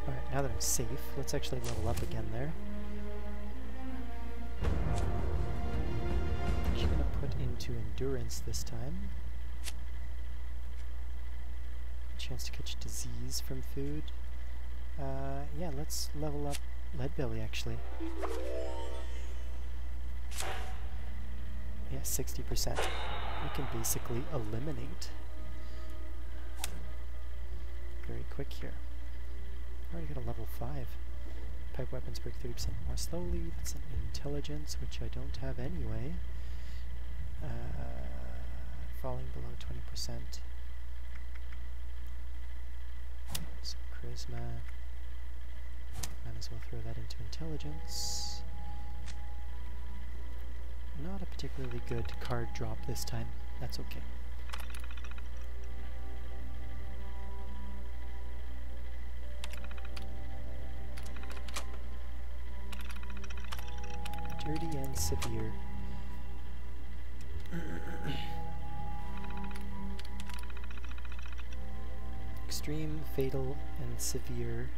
Speaker 1: Alright, now that I'm safe, let's actually level up again there. Actually gonna put into endurance this time. Chance to catch disease from food. Yeah, let's level up Leadbelly actually. Yeah, 60%. We can basically eliminate very quick here. Already got a level 5. Pipe weapons break 30% more slowly. That's an intelligence, which I don't have anyway. Falling below 20%. So charisma, might as well throw that into intelligence. Not a particularly good card drop this time. That's okay. Dirty and severe. Extreme, fatal, and severe.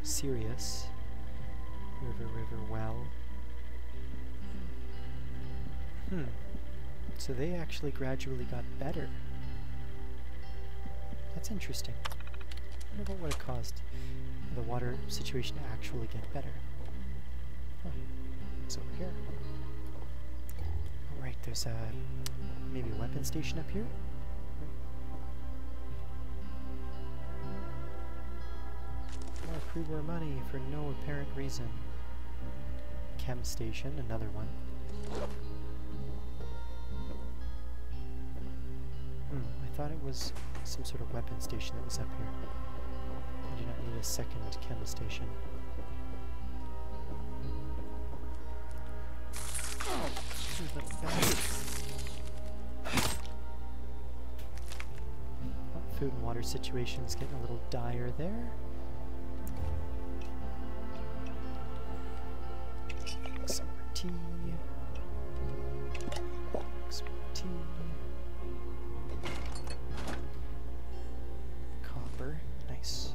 Speaker 1: Serious. River, well. So they actually gradually got better. That's interesting. I wonder what would have caused the water situation to actually get better. Oh, it's over here. Right, there's a maybe a weapon station up here. More pre-war money for no apparent reason. Chem station, another one. I thought it was some sort of weapon station that was up here. I do not need a second chem station. Little bag. Oh, food and water situation's getting a little dire there. Some more tea. Some more tea. Copper, nice.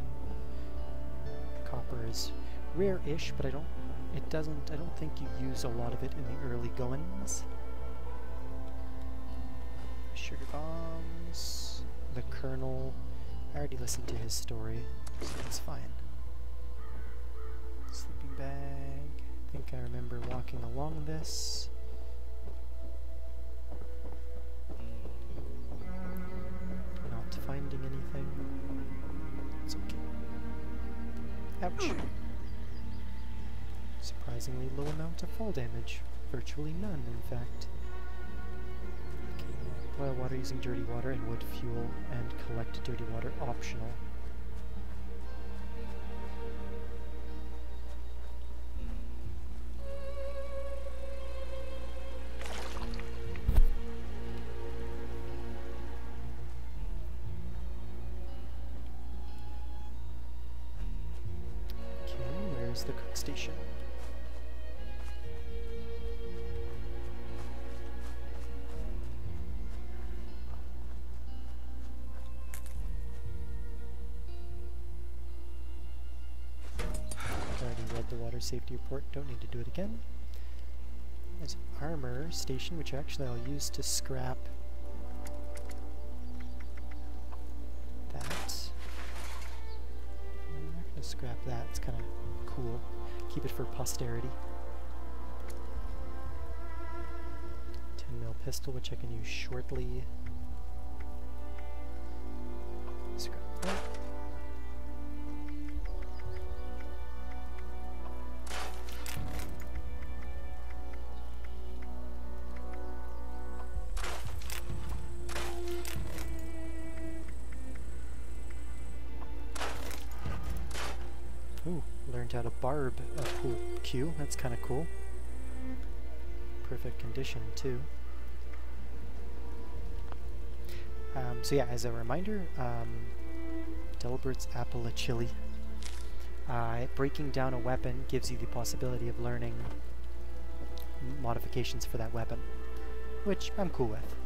Speaker 1: Copper is rare-ish, but I don't think you use a lot of it in the early goings. Sugar bombs, the Colonel. I already listened to his story, so that's fine. Sleeping bag. I think I remember walking along this. Not finding anything. It's okay. Ouch. Surprisingly low amount of fall damage. Virtually none, in fact. Okay. Boil water using dirty water and wood fuel, and collect dirty water optional. Okay, where's the cook station? The water safety report, don't need to do it again. There's an armor station, which actually I'll use to scrap that. I'm not going to scrap that, it's kind of cool. Keep it for posterity. 10mm pistol, which I can use shortly. Scrap that. Ooh, learned how to barb a pool cue. That's kind of cool. Perfect condition, too. So yeah, as a reminder, Delbert's Appalachili. Breaking down a weapon gives you the possibility of learning modifications for that weapon, which I'm cool with.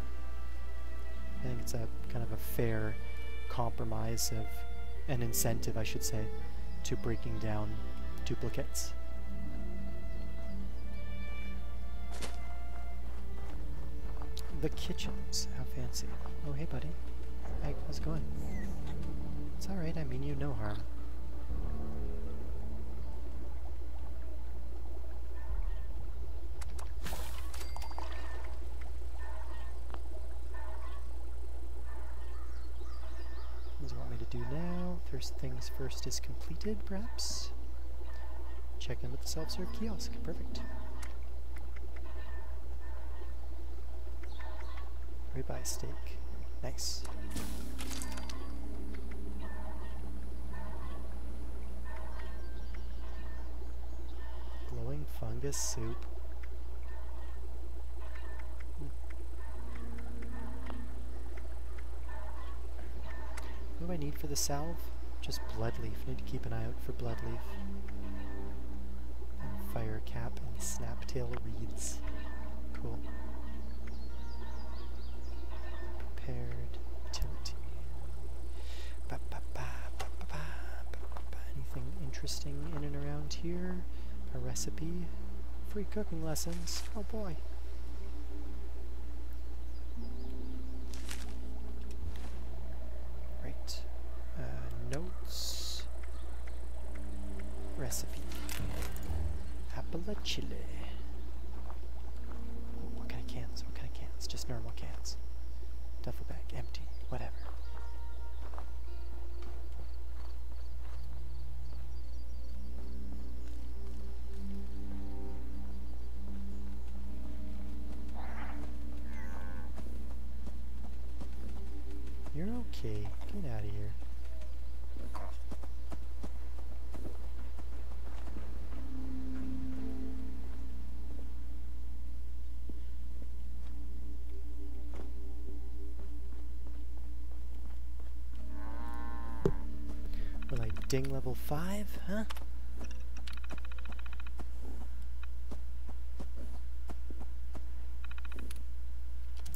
Speaker 1: I think it's a kind of a fair compromise of an incentive, I should say, to breaking down duplicates. The kitchens, how fancy. Oh hey buddy, hey, how's it going? It's alright, I mean you no harm. What does it want me to do now? First things first is completed, perhaps? Check in with the self-serve kiosk. Perfect. Ribeye steak. Nice. Glowing fungus soup. What do I need for the salve? Just blood leaf. Need to keep an eye out for blood leaf. And fire cap and snaptail reeds. Cool. Prepared utility. Anything interesting in and around here? A recipe? Free cooking lessons. Oh boy. Right. Notes. Recipe. Appalachili. Oh, what kind of cans? What kind of Okay, get out of here. Will I ding level 5, huh?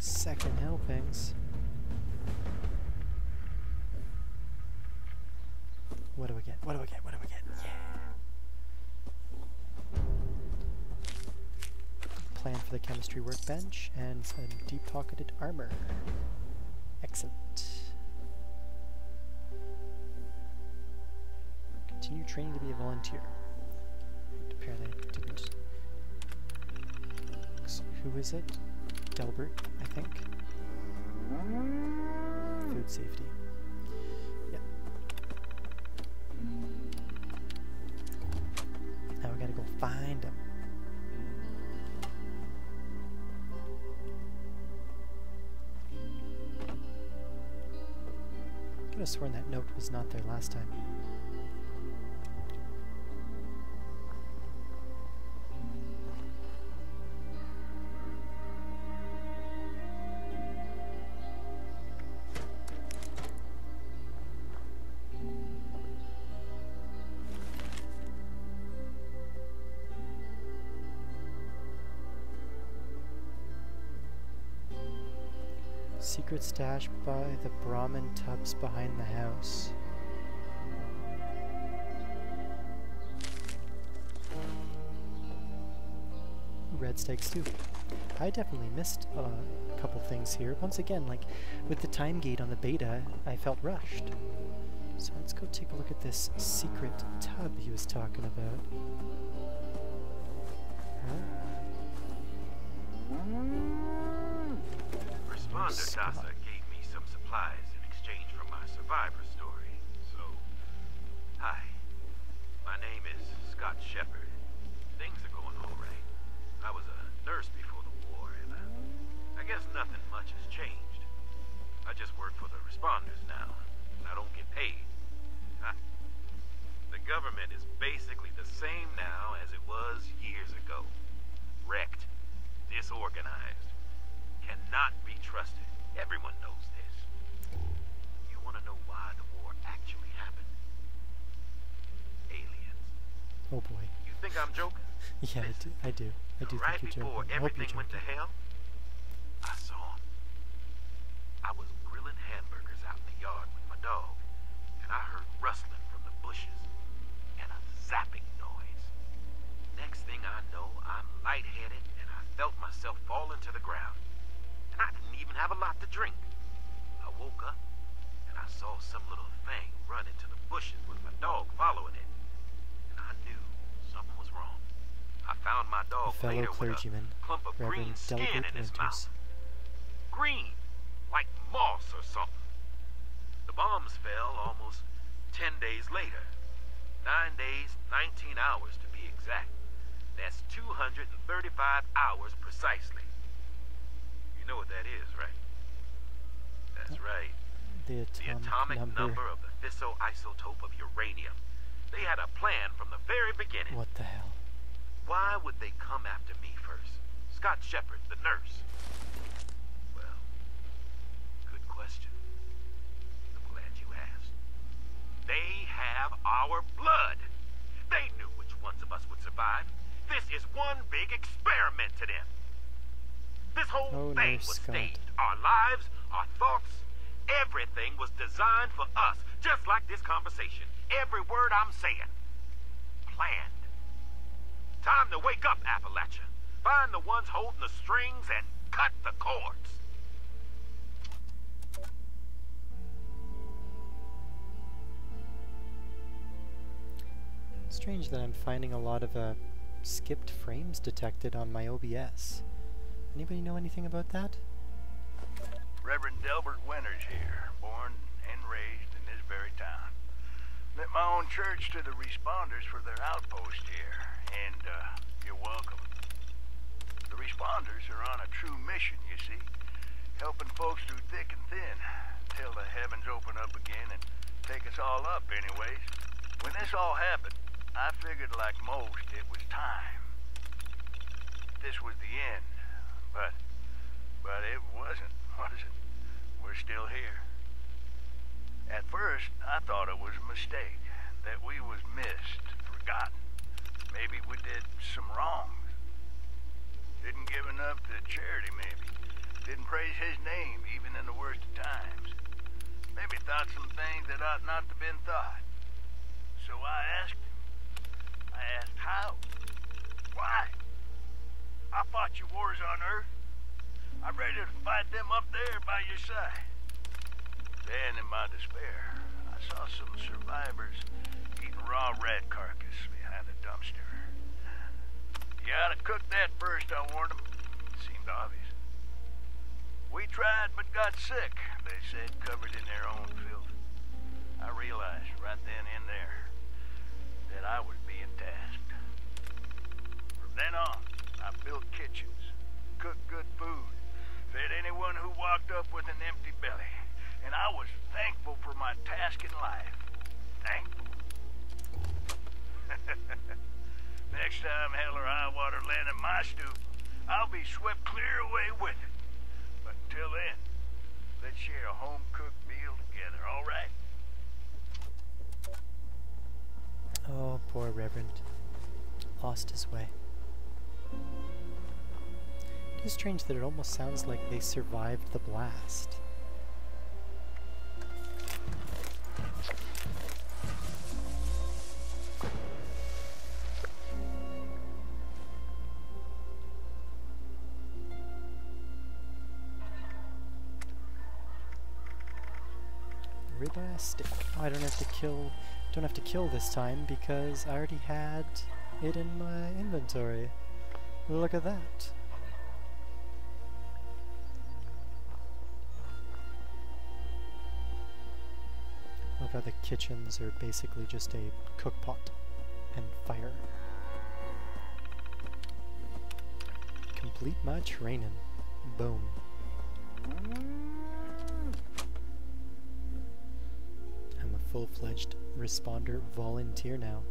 Speaker 1: Second helpings. What do we get? What do we get? What do we get? Yeah. Plan for the chemistry workbench and some deep-pocketed armor. Excellent. Continue training to be a volunteer. Apparently I didn't. So who is it? Delbert, I think. Food safety. Yep. Now we gotta go find him. I could have sworn that note was not there last time. Secret stash by the Brahmin tubs behind the house. Red steak stew. I definitely missed a couple things here. Once again, like with the time gate on the beta, I felt rushed. So let's go take a look at this secret tub he was talking about.
Speaker 8: Responder Dasa gave me some supplies in exchange for my survivor story. So, hi. My name is Scott Shepard. Things are going all right. I was a nurse before the war, and I guess nothing much has changed. I just work for the responders now, and I don't get paid. The government is basically the same now as it was years ago. Wrecked. Disorganized. Cannot be trusted. Everyone knows this. You want to know why the war actually happened? Aliens.
Speaker 1: Oh boy.
Speaker 8: You think I'm joking?
Speaker 1: Yeah, I do. I do
Speaker 8: Right
Speaker 1: think you're
Speaker 8: before
Speaker 1: joking. I hope you're
Speaker 8: everything went to
Speaker 1: joking.
Speaker 8: hell, I saw him. I was grilling hamburgers out in the yard with my dog, and I heard rustling from the bushes and a zapping noise. Next thing I know, I'm lightheaded and I felt myself falling to the ground. And I didn't even have a lot to drink. I woke up and I saw some little thing run into the bushes with my dog following it. And I knew something was wrong. I found my dog
Speaker 1: Fellow
Speaker 8: later with
Speaker 1: clergyman,
Speaker 8: a clump of green
Speaker 1: Reverend
Speaker 8: skin
Speaker 1: Delbert
Speaker 8: in his
Speaker 1: Winters.
Speaker 8: mouth. Green, like moss or something. The bombs fell almost 10 days later. 9 days, 19 hours to be exact. That's 235 hours precisely. You know what that is, right? That's right.
Speaker 1: The
Speaker 8: The
Speaker 1: atomic
Speaker 8: number of the fissile isotope of uranium. They had a plan from the very beginning.
Speaker 1: What the hell?
Speaker 8: Why would they come after me first? Scott Shepard, the nurse. Well, good question. I'm glad you asked. They have our blood. They knew which ones of us would survive. This is one big experiment to them. This whole thing
Speaker 1: Nurse
Speaker 8: was
Speaker 1: Scott.
Speaker 8: staged. Our lives, our thoughts, everything was designed for us, just like this conversation. Every word I'm saying. Planned. Time to wake up, Appalachia. Find the ones holding the strings and cut the cords.
Speaker 1: Strange that I'm finding a lot of skipped frames detected on my OBS. Anybody know anything about that?
Speaker 9: Reverend Delbert Winters here, born and raised in this very town. Lit my own church to the responders for their outpost here, and you're welcome. The responders are on a true mission, you see. helping folks through thick and thin, till the heavens open up again and take us all up anyways. When this all happened, I figured like most it was time. This was the end, but it wasn't, was it? We're still here. At first, I thought it was a mistake, that we was missed, forgotten. Maybe we did some wrongs. Didn't give enough to charity, maybe. Didn't praise his name, even in the worst of times. Maybe thought some things that ought not to been thought. So I asked him. I asked how. Why? I fought your wars on Earth. I'm ready to fight them up there by your side. Then, in my despair, I saw some survivors eating raw rat carcass behind a dumpster. You ought to cook that first, I warned them. Seemed obvious. We tried but got sick, they said, covered in their own filth. I realized right then and there that I was being tasked. From then on, I built kitchens, cooked good food, fed anyone who walked up with an empty belly, and I was thankful for my task in life. Thankful. Next time hell or high water land in my stoop, I'll be swept clear away with it. But until then, let's share a home-cooked meal together, all right?
Speaker 1: Oh, poor Reverend. Lost his way. It is strange that it almost sounds like they survived the blast. Ribeye stick. Oh, I don't have to kill this time because I already had it in my inventory. Look at that. Love how the kitchens are basically just a cook pot and fire. Complete my training. Boom. I'm a full-fledged responder volunteer now.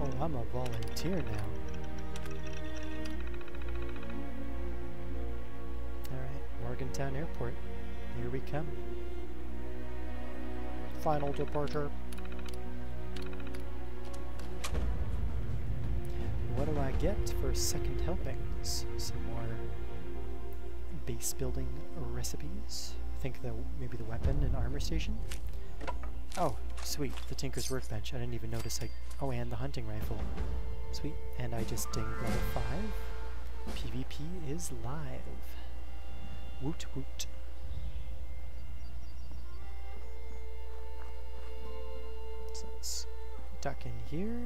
Speaker 1: Oh, I'm a volunteer now. Alright, Morgantown Airport. Here we come. Final departure. What do I get for second helpings? Some more base building recipes. I think maybe the weapon and armor station. Oh, sweet. The Tinker's Workbench. I didn't even notice. Oh, and the hunting rifle. Sweet. And I just dinged level 5. PvP is live. Woot woot. So let's duck in here.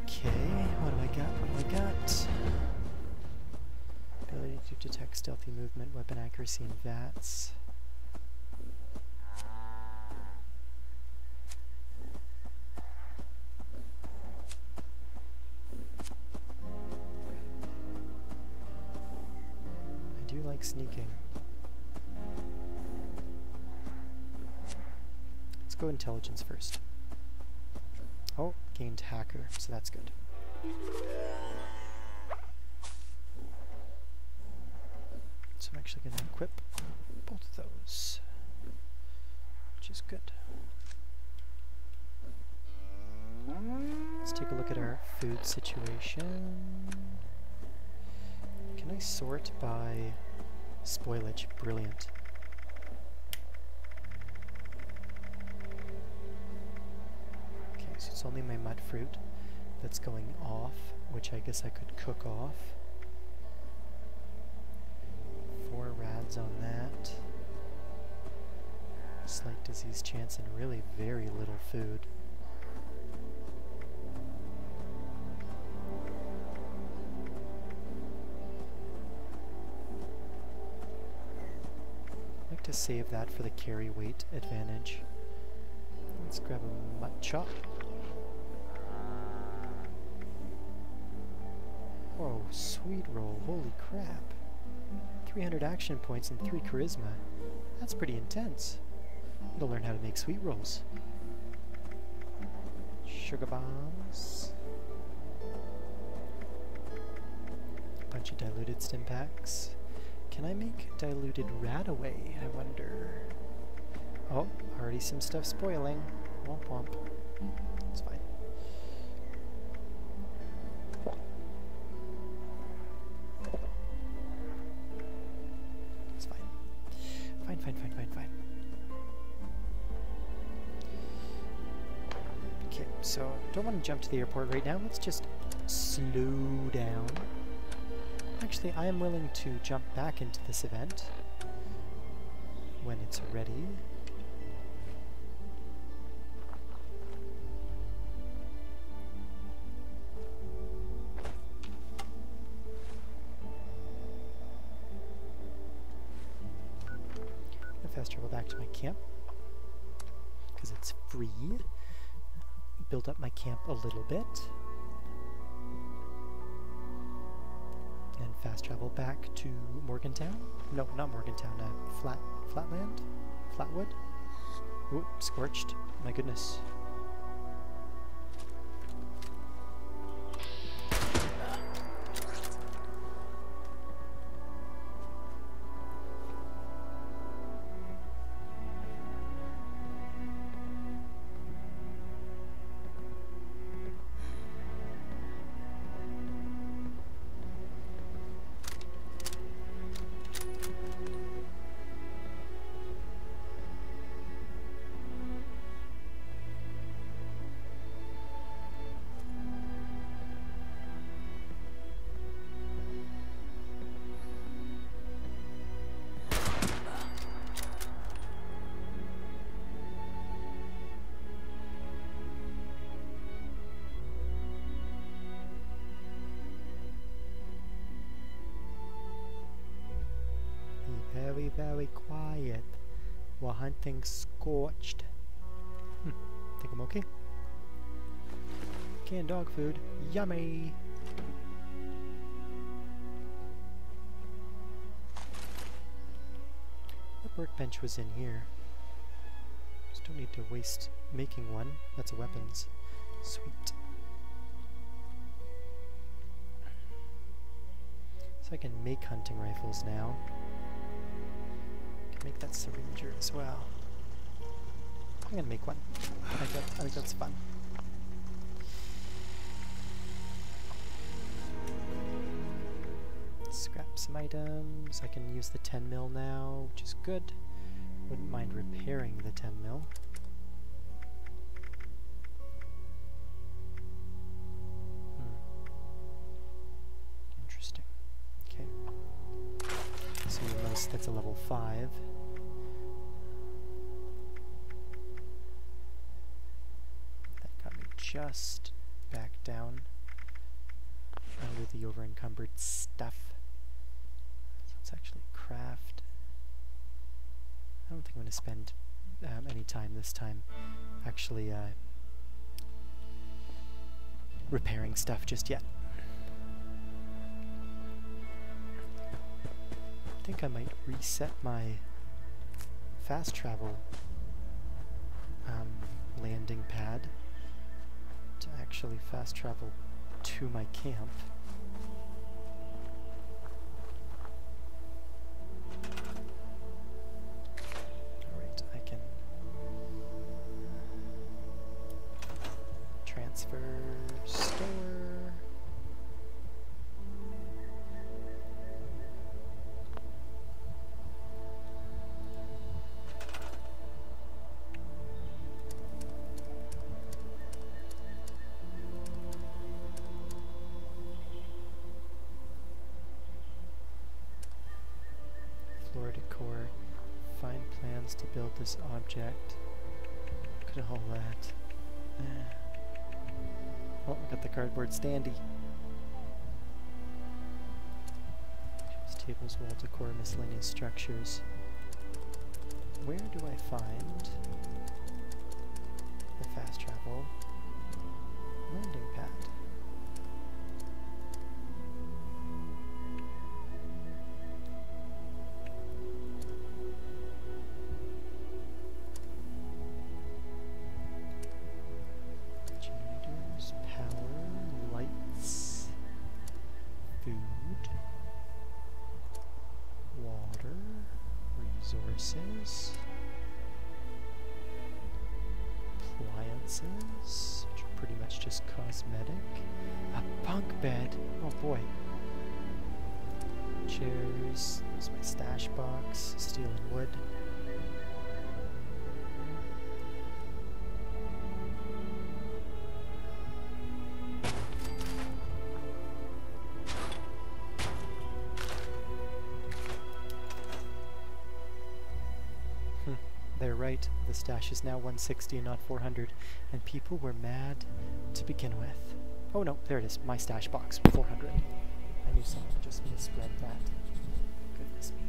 Speaker 1: Okay, what do I got? Ability to detect stealthy movement, weapon accuracy, and VATS. I do like sneaking. Let's go intelligence first. Oh, gained hacker, so that's good. So I'm actually going to equip both of those, which is good. Let's take a look at our food situation. Can I sort by spoilage? Brilliant. So it's only my mud fruit that's going off, which I guess I could cook off. 4 rads on that. Slight disease chance and really very little food. to save that for the carry weight advantage. Let's grab a mutt chop. Whoa, sweet roll, holy crap. 300 action points and 3 charisma. That's pretty intense. Gotta learn how to make sweet rolls. Sugar bombs. Bunch of diluted stim packs. Can I make diluted radaway, I wonder? Oh, already some stuff spoiling. Womp womp. It's fine. It's fine. Fine, fine, fine, fine, fine. Okay, so don't want to jump to the airport right now. Let's just slow down. Actually, I am willing to jump back into this event when it's ready. I'm gonna fast travel back to my camp because it's free. Build up my camp a little bit. And fast travel back to Morgantown? No, not Morgantown, Flatland? Flatwood? Ooh, scorched. My goodness. Very, very quiet. We're hunting scorched. Think I'm okay? Canned dog food. Yummy! What workbench was in here? Just don't need to waste making one. That's a weapons. Sweet. So I can make hunting rifles now. Make that syringer as well. I'm gonna make one. I think that's fun. Scrap some items. I can use the 10 mil now, which is good. Wouldn't mind repairing the 10 mil. Interesting. Okay. So you notice that's a level 5. Just back down under the over-encumbered stuff. So let's actually craft. I don't think I'm going to spend any time this time actually repairing stuff just yet. I think I might reset my fast travel landing pad to actually fast travel to my camp. Alright, I can transfer, store. Decor, find plans to build this object. Look at all that. Oh, I got the cardboard standee. Tables, wall decor, miscellaneous structures. where do I find the fast travel landing pad? Generators, power, lights, food, water, resources, appliances, which are pretty much just cosmetic, a bunk bed, oh boy, chairs, there's my stash box, steel and wood. They're right, the stash is now 160 and not 400, and people were mad to begin with. Oh no, there it is, my stash box, 400. I knew someone just misread that. Goodness me.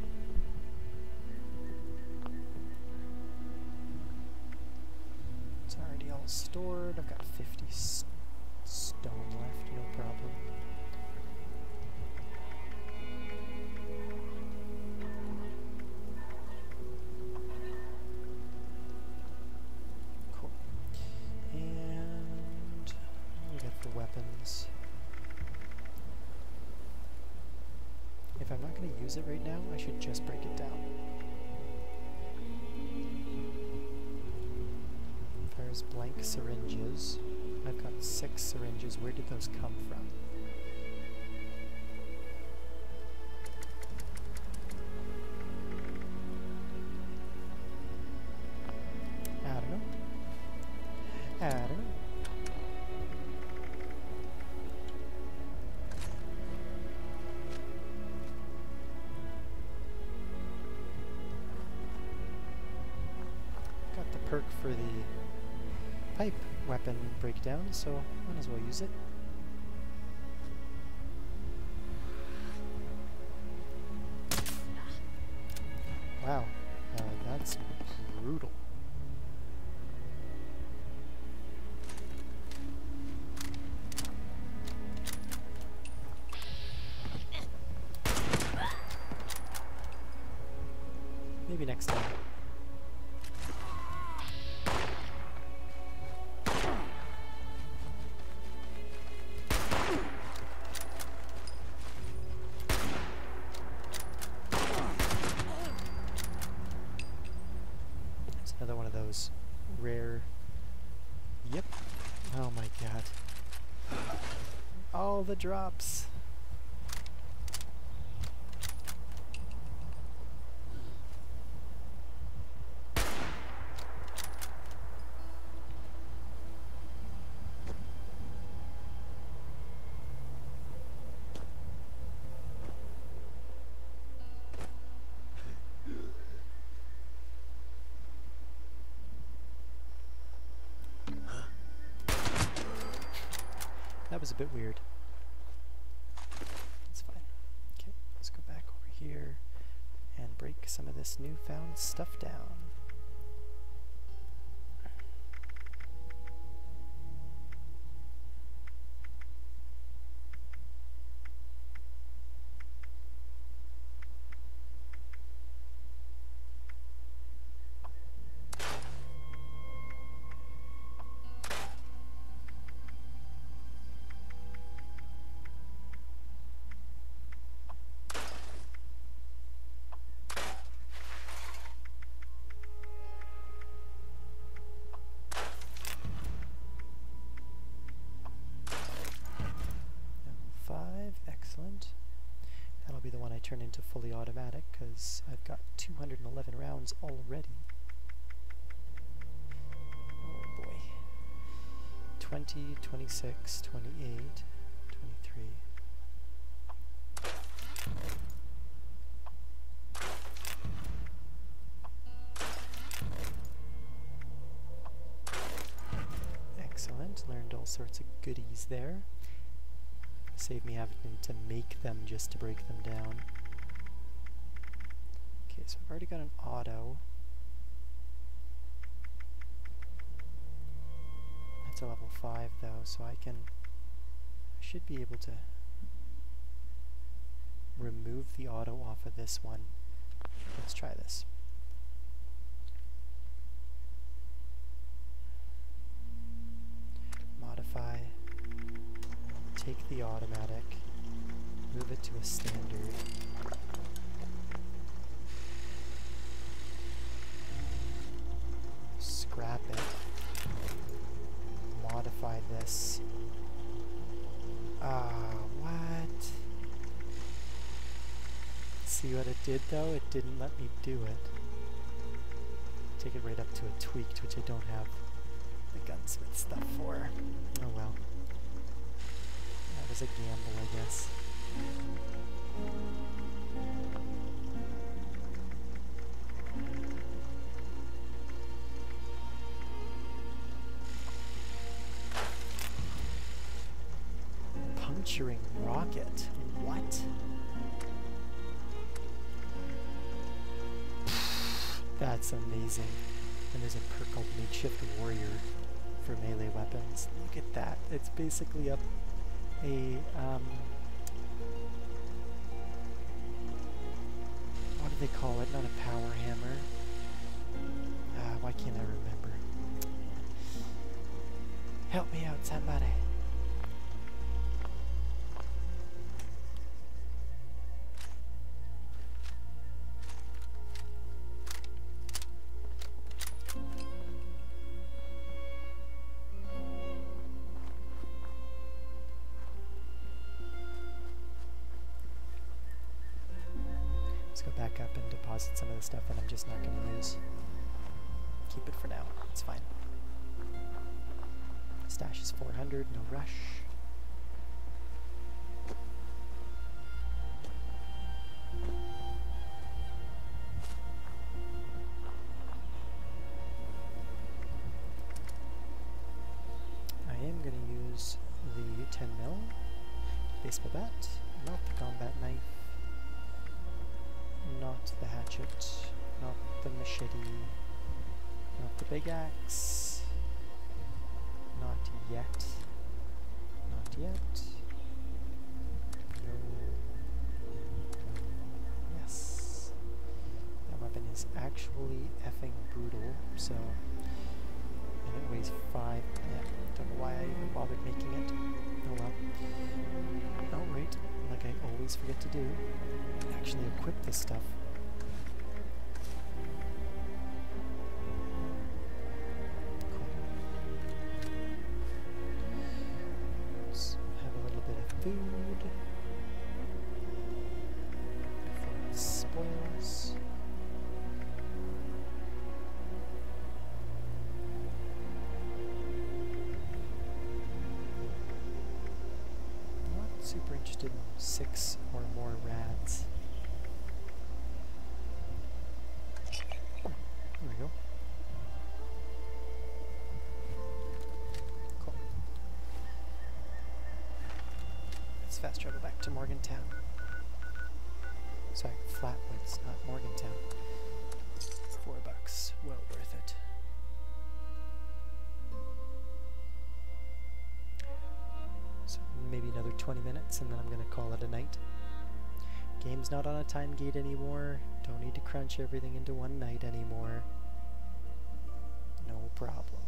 Speaker 1: It's already all stored, I've got 50 stone left, no problem. Weapons. If I'm not going to use it right now, I should just break it down. As far as blank syringes, I've got 6 syringes. Where did those come from? I don't know. I don't know. Perk for the pipe weapon breakdown, so might as well use it. Wow, that's brutal. Maybe next time. Another one of those rare... Yep. Oh my god. All the drops. That was a bit weird. That's fine. Okay, let's go back over here and break some of this newfound stuff down. Excellent. That'll be the one I turn into fully automatic, because I've got 211 rounds already. Oh boy. 20, 26, 28, 23. Excellent. Learned all sorts of goodies there. Save me having to make them just to break them down. Okay, so I've already got an auto. to level 5 though, so I should be able to remove the auto off of this one. Let's try this. Modify, take the automatic, move it to a standard. Scrap it. Modify this. What? See what it did though? It didn't let me do it. Take it right up to a tweaked, which I don't have the gunsmith stuff for. Oh well. That was a gamble, I guess. Puncturing rocket. What? That's amazing. And there's a perk called Makeshift Warrior for melee weapons. Look at that. It's basically a what do they call it? Not a power hammer. Why can't I remember? Help me out, somebody. Back up and deposit some of the stuff that I'm just not going to use. Keep it for now. It's fine. Stash is 400, no rush. I am going to use the 10 mil baseball bat, not the combat knife. Not the hatchet, not the machete, not the big axe, not yet, not yet, no, yes, that weapon is actually effing brutal, so, and it weighs 5, yeah, don't know why I even bothered making it, oh well. Oh wait, like I always forget to do, actually equip this stuff. Cool. Let's have a little bit of food before it spoils. Not super interested in 6 or more rads. There we go. Cool. Let's fast travel back to Morgantown. Sorry, Flatwoods, not Morgantown. $4, well worth it. So maybe another 20 minutes and then I'm going to call it a night. Game's not on a time gate anymore. Don't need to crunch everything into one night anymore. No problem.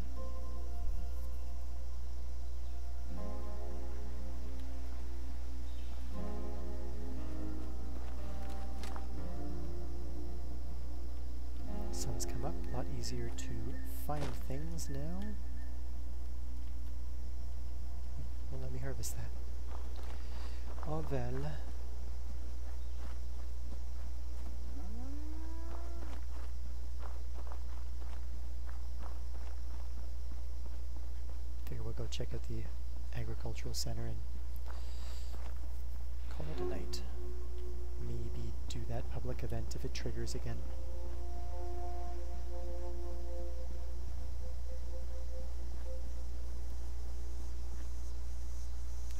Speaker 1: Sun's come up, a lot easier to find things now. Well, let me harvest that. Oh well. Figure we'll go check out the agricultural center and call it a night. Maybe do that public event if it triggers again.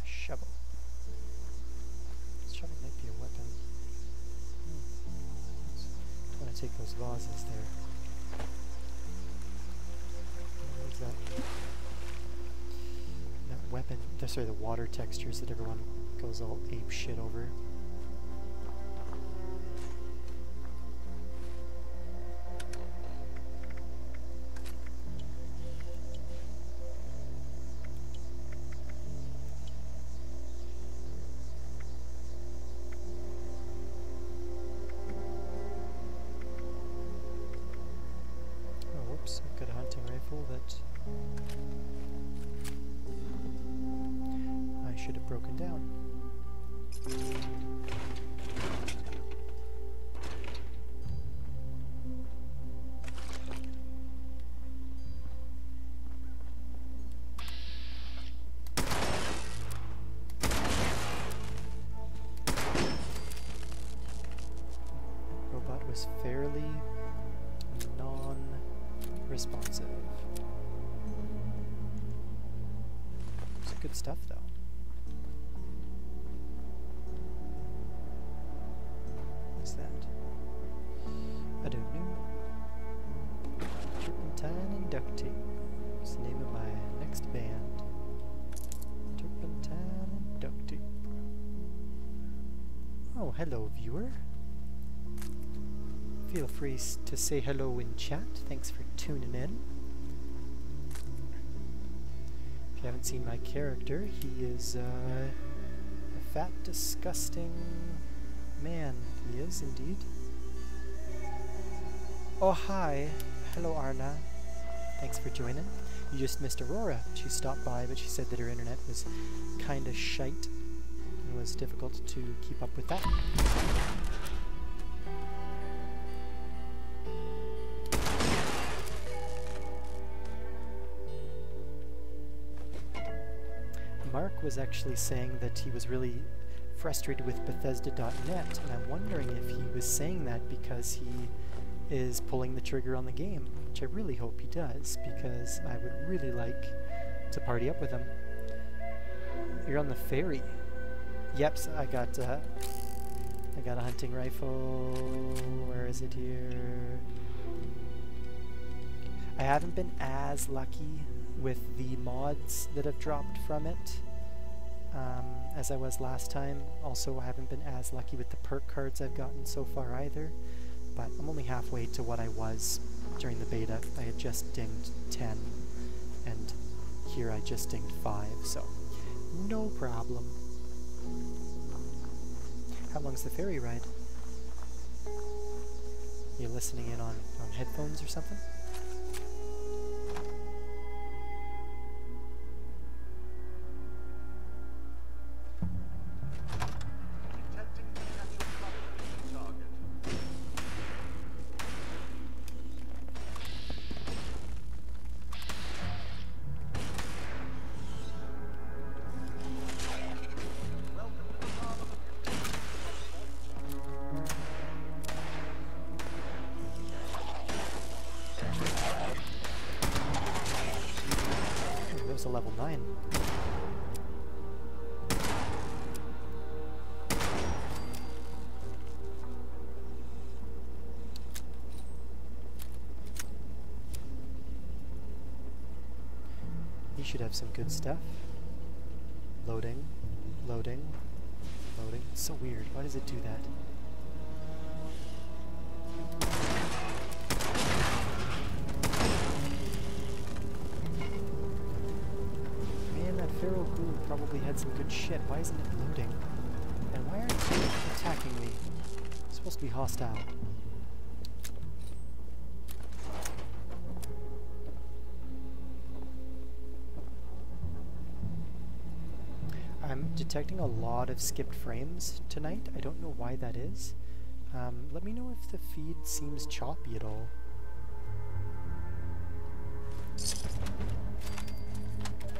Speaker 1: A shovel. This shovel might be a weapon. I want to take those vases there. Where's that? weapon, sorry, the water textures that everyone goes all ape shit over. Oh, whoops, I've got a hunting rifle that I should have broken down. Robot was fairly non-responsive. It's good stuff, though. What's that? I don't know. Turpentine and duct tape. It's the name of my next band. Turpentine and duct tape. Oh, hello, viewer. Feel free to say hello in chat. Thanks for tuning in. If you haven't seen my character, he is a fat, disgusting man. He is indeed. Oh, hi. Hello, Arna. Thanks for joining. You just missed Aurora. She stopped by, but she said that her internet was kinda shite and was difficult to keep up with that. Mark was actually saying that he was really frustrated with Bethesda.net, and I'm wondering if he was saying that because he is pulling the trigger on the game, which I really hope he does, because I would really like to party up with him. You're on the ferry. Yep, so I got a hunting rifle. Where is it here? I haven't been as lucky with the mods that have dropped from it as I was last time. Also, I haven't been as lucky with the perk cards I've gotten so far either, but I'm only halfway to what I was during the beta. I had just dinged 10, and here I just dinged 5, so no problem. How long's the ferry ride? You listening in on headphones or something? A level 9. You should have some good stuff. Loading, loading, loading. It's so weird. Why does it do that? Feral Ghoul probably had some good shit. Why isn't it loading? And why aren't you attacking me? It's supposed to be hostile. I'm detecting a lot of skipped frames tonight. I don't know why that is. Let me know if the feed seems choppy at all.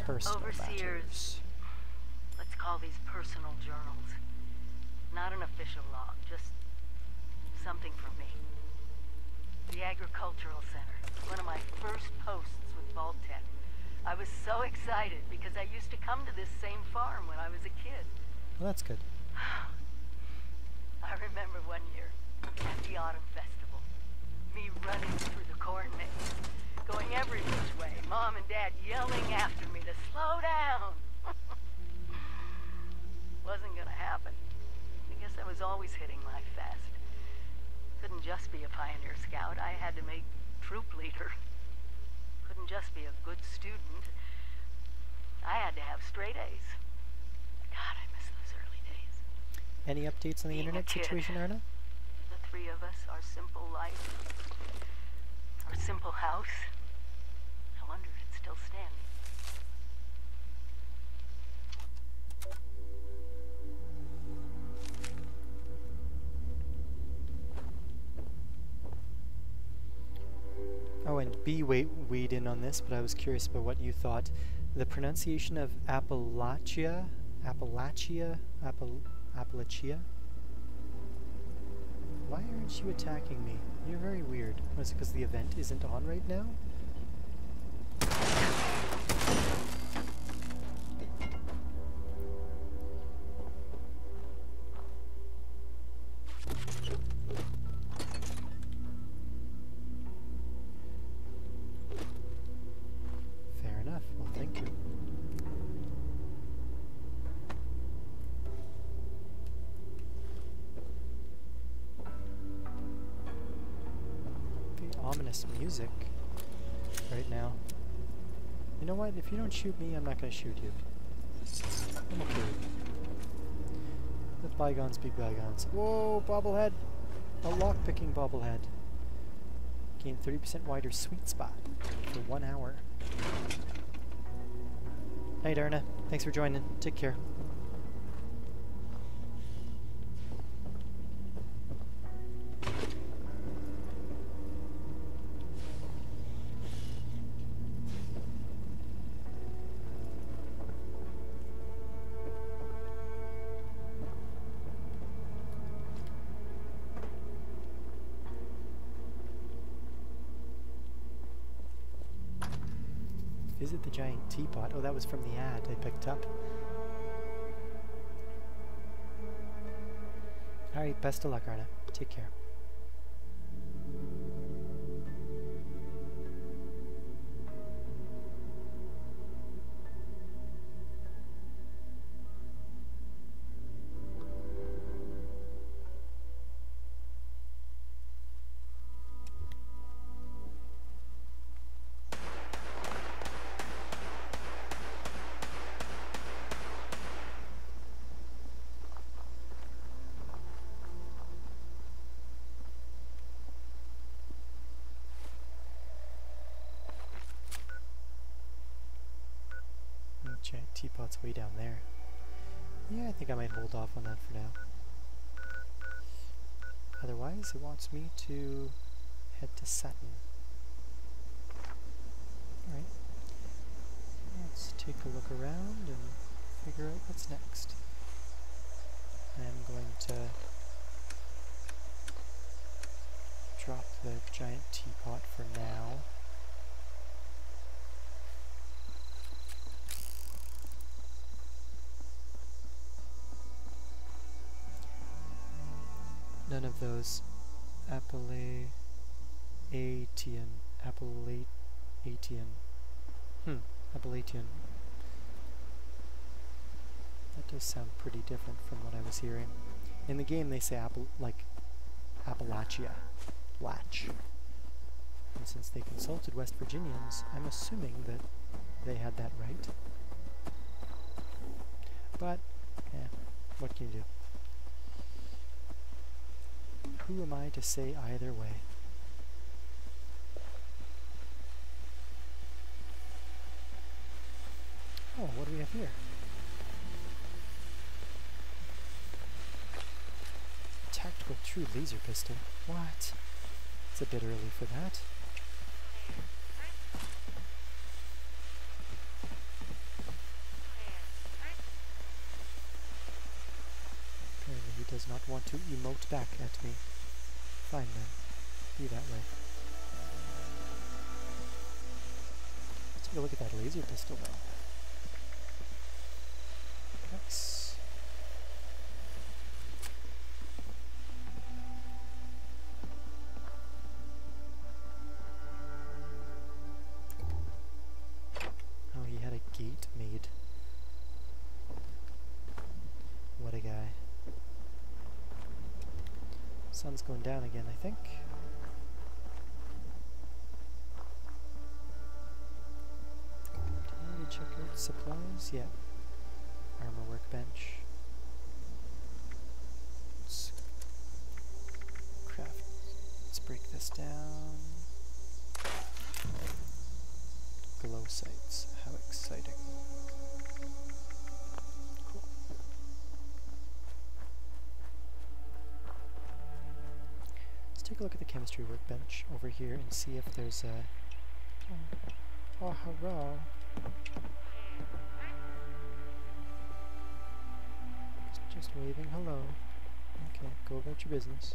Speaker 3: Overseers. Let's call these personal journals. Not an official log, just something from me. The Agricultural Center, one of my first posts with Vault-Tec. I was so excited because I used to come to this same farm when I was a kid.
Speaker 1: Well, that's good.
Speaker 3: I remember one year at the Autumn Festival, me running through the corn maze, going every which way, Mom and Dad yelling after me to slow down. Wasn't gonna happen. I guess I was always hitting life fast. Couldn't just be a pioneer scout. I had to make troop leader. Couldn't just be a good student. I had to have straight A's. God, I miss those early days.
Speaker 1: Any updates on the
Speaker 3: Being a
Speaker 1: internet
Speaker 3: kid.
Speaker 1: situation, Erna?
Speaker 3: The three of us, our simple life, our simple house. I wonder if it's still standing.
Speaker 1: Oh, and B weighed in on this, but I was curious about what you thought. The pronunciation of Appalachia? Why aren't you attacking me? You're very weird. Was it because the event isn't on right now? Fair enough. Well, thank you. Ominous music right now. You know what? If you don't shoot me, I'm not going to shoot you. I'm okay with it. Let bygones be bygones. Whoa, bobblehead! A lock-picking bobblehead. Gain 30% wider sweet spot for 1 hour. Night, Erna. Thanks for joining. Take care. Visit the giant teapot. Oh, that was from the ad I picked up. Alright, best of luck, Arna. Take care. Giant teapot's way down there. Yeah, I think I might hold off on that for now. Otherwise, it wants me to head to Sutton. Alright. Let's take a look around and figure out what's next. I'm going to drop the giant teapot for now. None of those Appalachian. That does sound pretty different from what I was hearing. In the game they say Appalachia. Latch. And since they consulted West Virginians, I'm assuming that they had that right. But, yeah, what can you do? Who am I to say either way? Oh, what do we have here? Tactical true laser pistol. What? It's a bit early for that. Apparently he does not want to emote back at me. Fine then. Be that way. Let's take a look at that laser pistol though. Nice. Oh, he had a gate made. Sun's going down again, I think. Did we check out supplies? Yeah. Armor workbench. Let's craft. Let's break this down. Glow sights. How exciting. Cool. Let's take a look at the chemistry workbench over here and see if there's a... Oh, hurrah. Just waving hello. Okay, go about your business.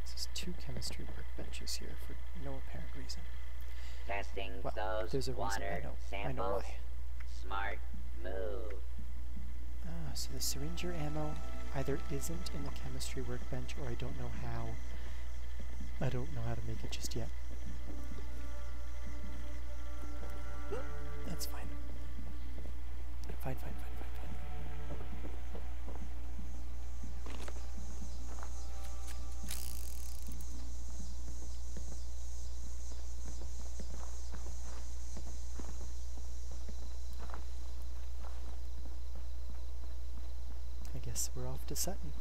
Speaker 1: This is 2 chemistry workbenches here for no apparent reason.
Speaker 2: Testing
Speaker 1: Well,
Speaker 2: those
Speaker 1: there's a reason,
Speaker 2: water
Speaker 1: I know
Speaker 2: samples.
Speaker 1: why.
Speaker 2: Smart move.
Speaker 1: So the syringer ammo either isn't in the chemistry workbench or I don't know how. I don't know how to make it just yet. That's fine. Fine. I guess we're off to Sutton.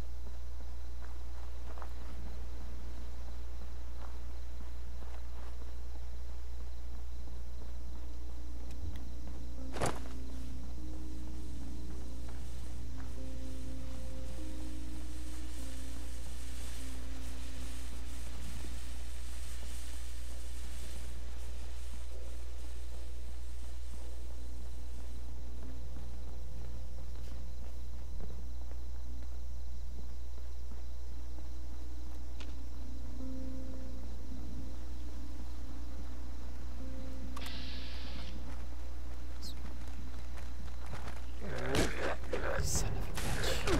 Speaker 1: Son of a bitch.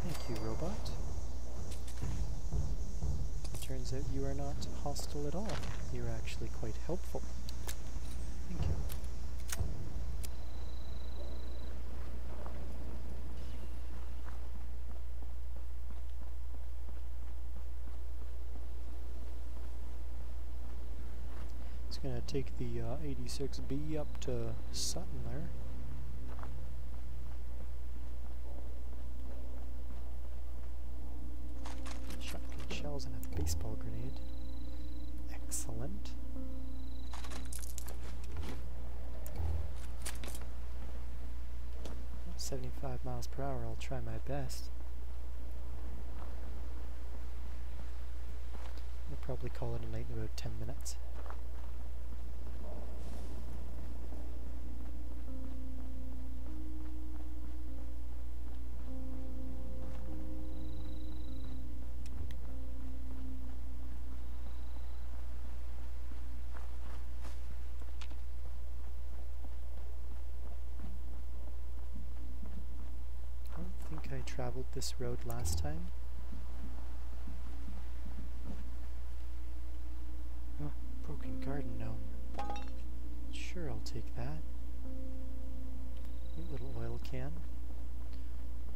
Speaker 1: Thank you, robot. Turns out you are not hostile at all. You're actually quite helpful. Thank you. It's gonna take the 86B up to Sutton there. Shotgun shells and a baseball grenade. Excellent. Well, 75 miles per hour, I'll try my best. I'll probably call it a night in about 10 minutes. I traveled this road last time. Oh, broken garden gnome. Sure, I'll take that. Neat little oil can.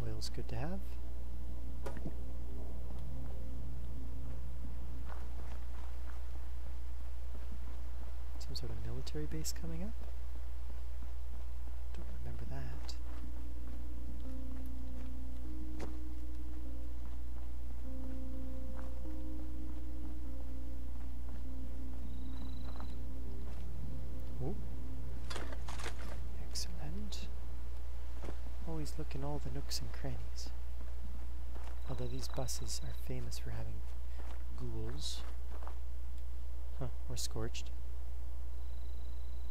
Speaker 1: Oil's good to have. Some sort of military base coming up? Don't remember that. Excellent. Always look in all the nooks and crannies. Although these buses are famous for having ghouls. Huh, or scorched.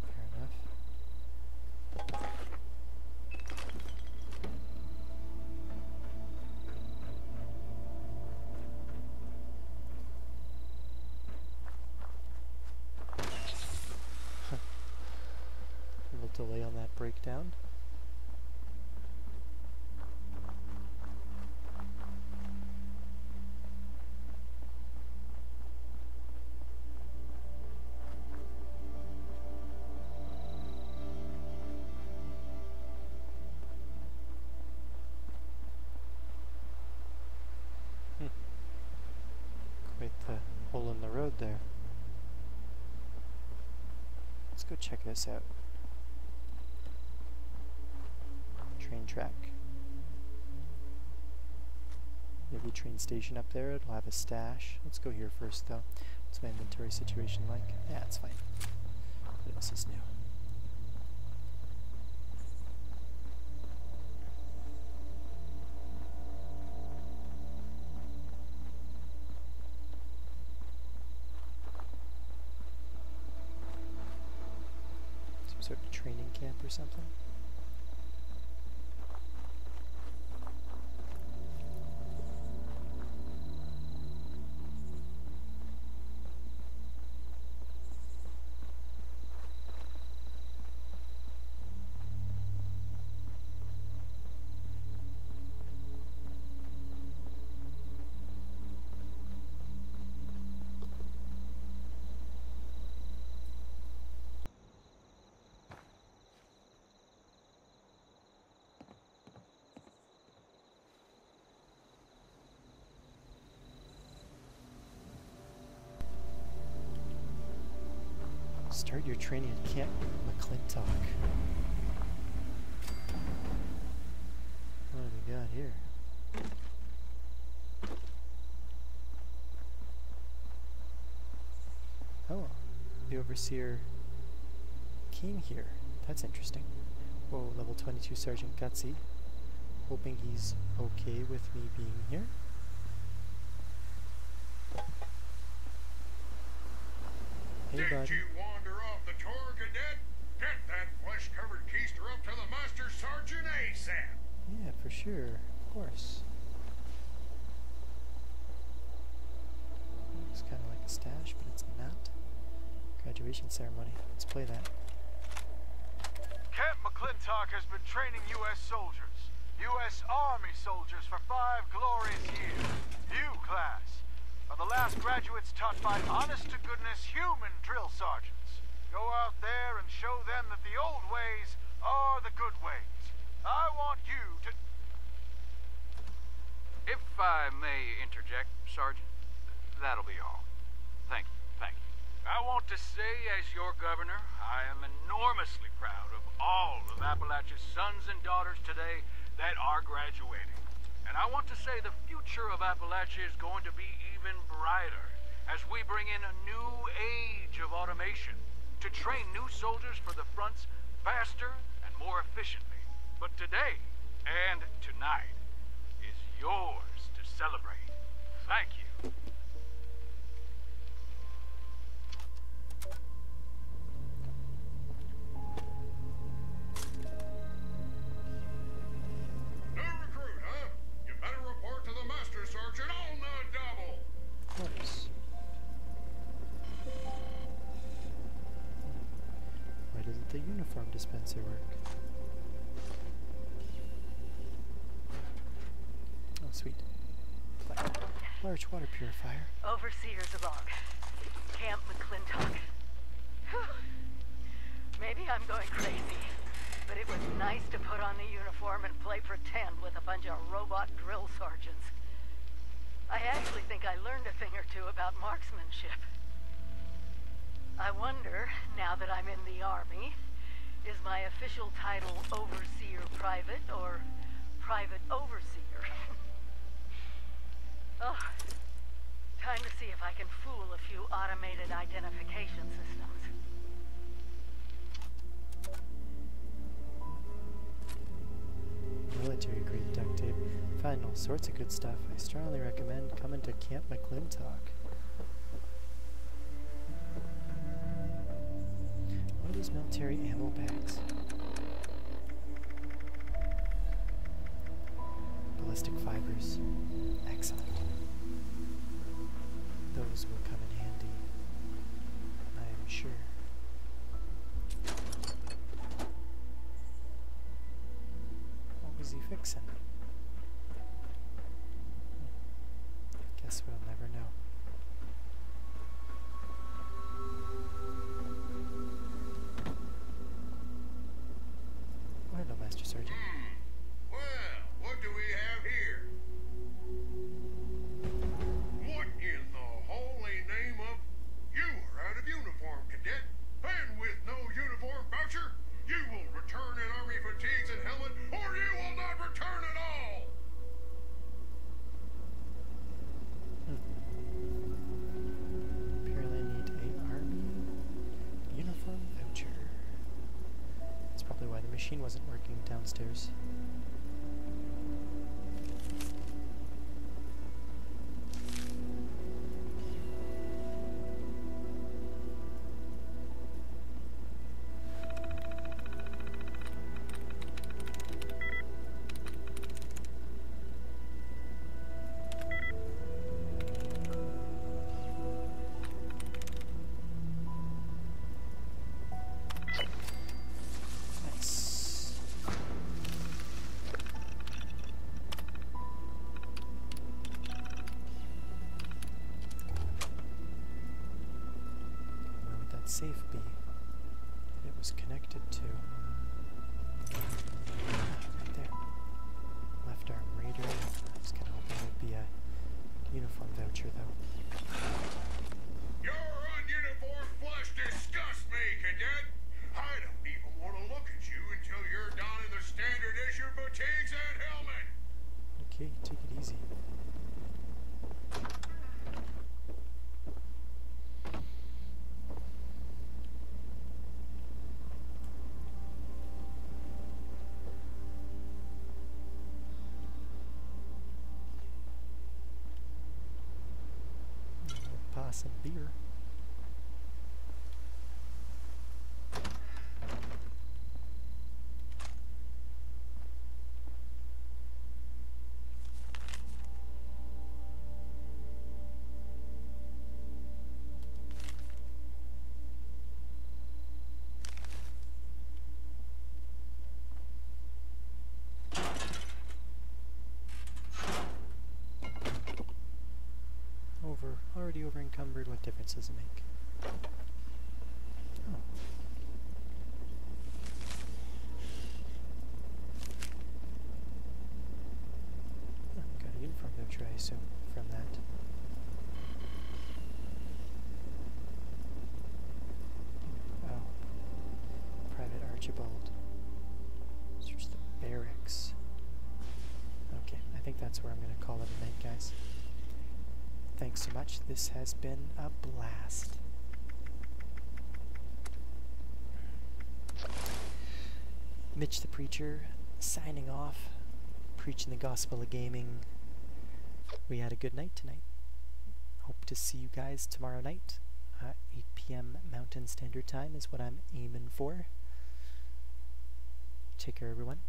Speaker 1: Fair enough. Delay on that breakdown. go check this out. Train track. Maybe train station up there. It'll have a stash. Let's go here first, though. What's my inventory situation like? Yeah, it's fine. What else is new? Some sort of training camp or something? Start your training at Camp McClintock. What do we got here? Oh, the Overseer came here. That's interesting. Whoa, level 22 Sergeant Gutsy. Hoping he's okay with me being here. Hey, bud.
Speaker 10: Did you wander off the tour, cadet? Get that flesh-covered keister up to the Master Sergeant ASAP!
Speaker 1: Yeah, for sure. Of course. Looks kind of like a stash, but it's not. Graduation ceremony. Let's play that.
Speaker 11: Camp McClintock has been training U.S. soldiers. U.S. Army soldiers for 5 glorious years. You, class, are the last graduates taught by honest-to-goodness human drill sergeants. Go out there and show them that the old ways are the good ways. I want you to...
Speaker 12: If I may interject, Sergeant, that'll be all. Thank you, thank you. I want to say, as your governor, I am enormously proud of all of Appalachia's sons and daughters today that are graduating. And I want to say the future of Appalachia is going to be even brighter as we bring in a new age of automation to train new soldiers for the fronts faster and more efficiently. But today and tonight is yours to celebrate. Thank you.
Speaker 10: No recruit, huh? You better report to the Master Sergeant on the double!
Speaker 1: Of course. Why doesn't the uniform dispenser work? Oh, sweet. Large water purifier.
Speaker 3: Overseer's log. Camp McClintock. Whew. Maybe I'm going crazy, but it was nice to put on the uniform and play pretend with a bunch of robot drill sergeants. I actually think I learned a thing or two about marksmanship. I wonder, now that I'm in the Army, is my official title Overseer Private or Private Overseer? Oh, time to see if I can fool a few automated identification systems.
Speaker 1: Military-grade duct tape. Find all sorts of good stuff. I strongly recommend coming to Camp McClintock. What are these military ammo bags? Ballistic fibers. Excellent. Those will come in handy, I am sure. What was he fixing? Guess we'll never know. Oh, hello, Master Sergeant.
Speaker 10: Well, what do we have here? What in the holy name of... You are out of uniform, cadet, and with no uniform
Speaker 1: machine wasn't working downstairs. Safe be that it was connected to. Right there. Left arm radar. I was kind of hoping it would be a uniform voucher though.
Speaker 10: Your uniform flesh disgusts me, cadet. I don't even want to look at you until you're donning the standard issue fatigues and helmet.
Speaker 1: Okay, take it easy. Some beer. Already over encumbered, what difference does it make? Oh. Oh, got a uniform voucher, I assume, from that. Oh. Private Archibald. Search the barracks. Okay, I think that's where I'm going to call it a night, guys. Thanks so much. This has been a blast. Mitch the Preacher, signing off, preaching the gospel of gaming. We had a good night tonight. Hope to see you guys tomorrow night. 8 p.m. Mountain Standard Time is what I'm aiming for. Take care, everyone.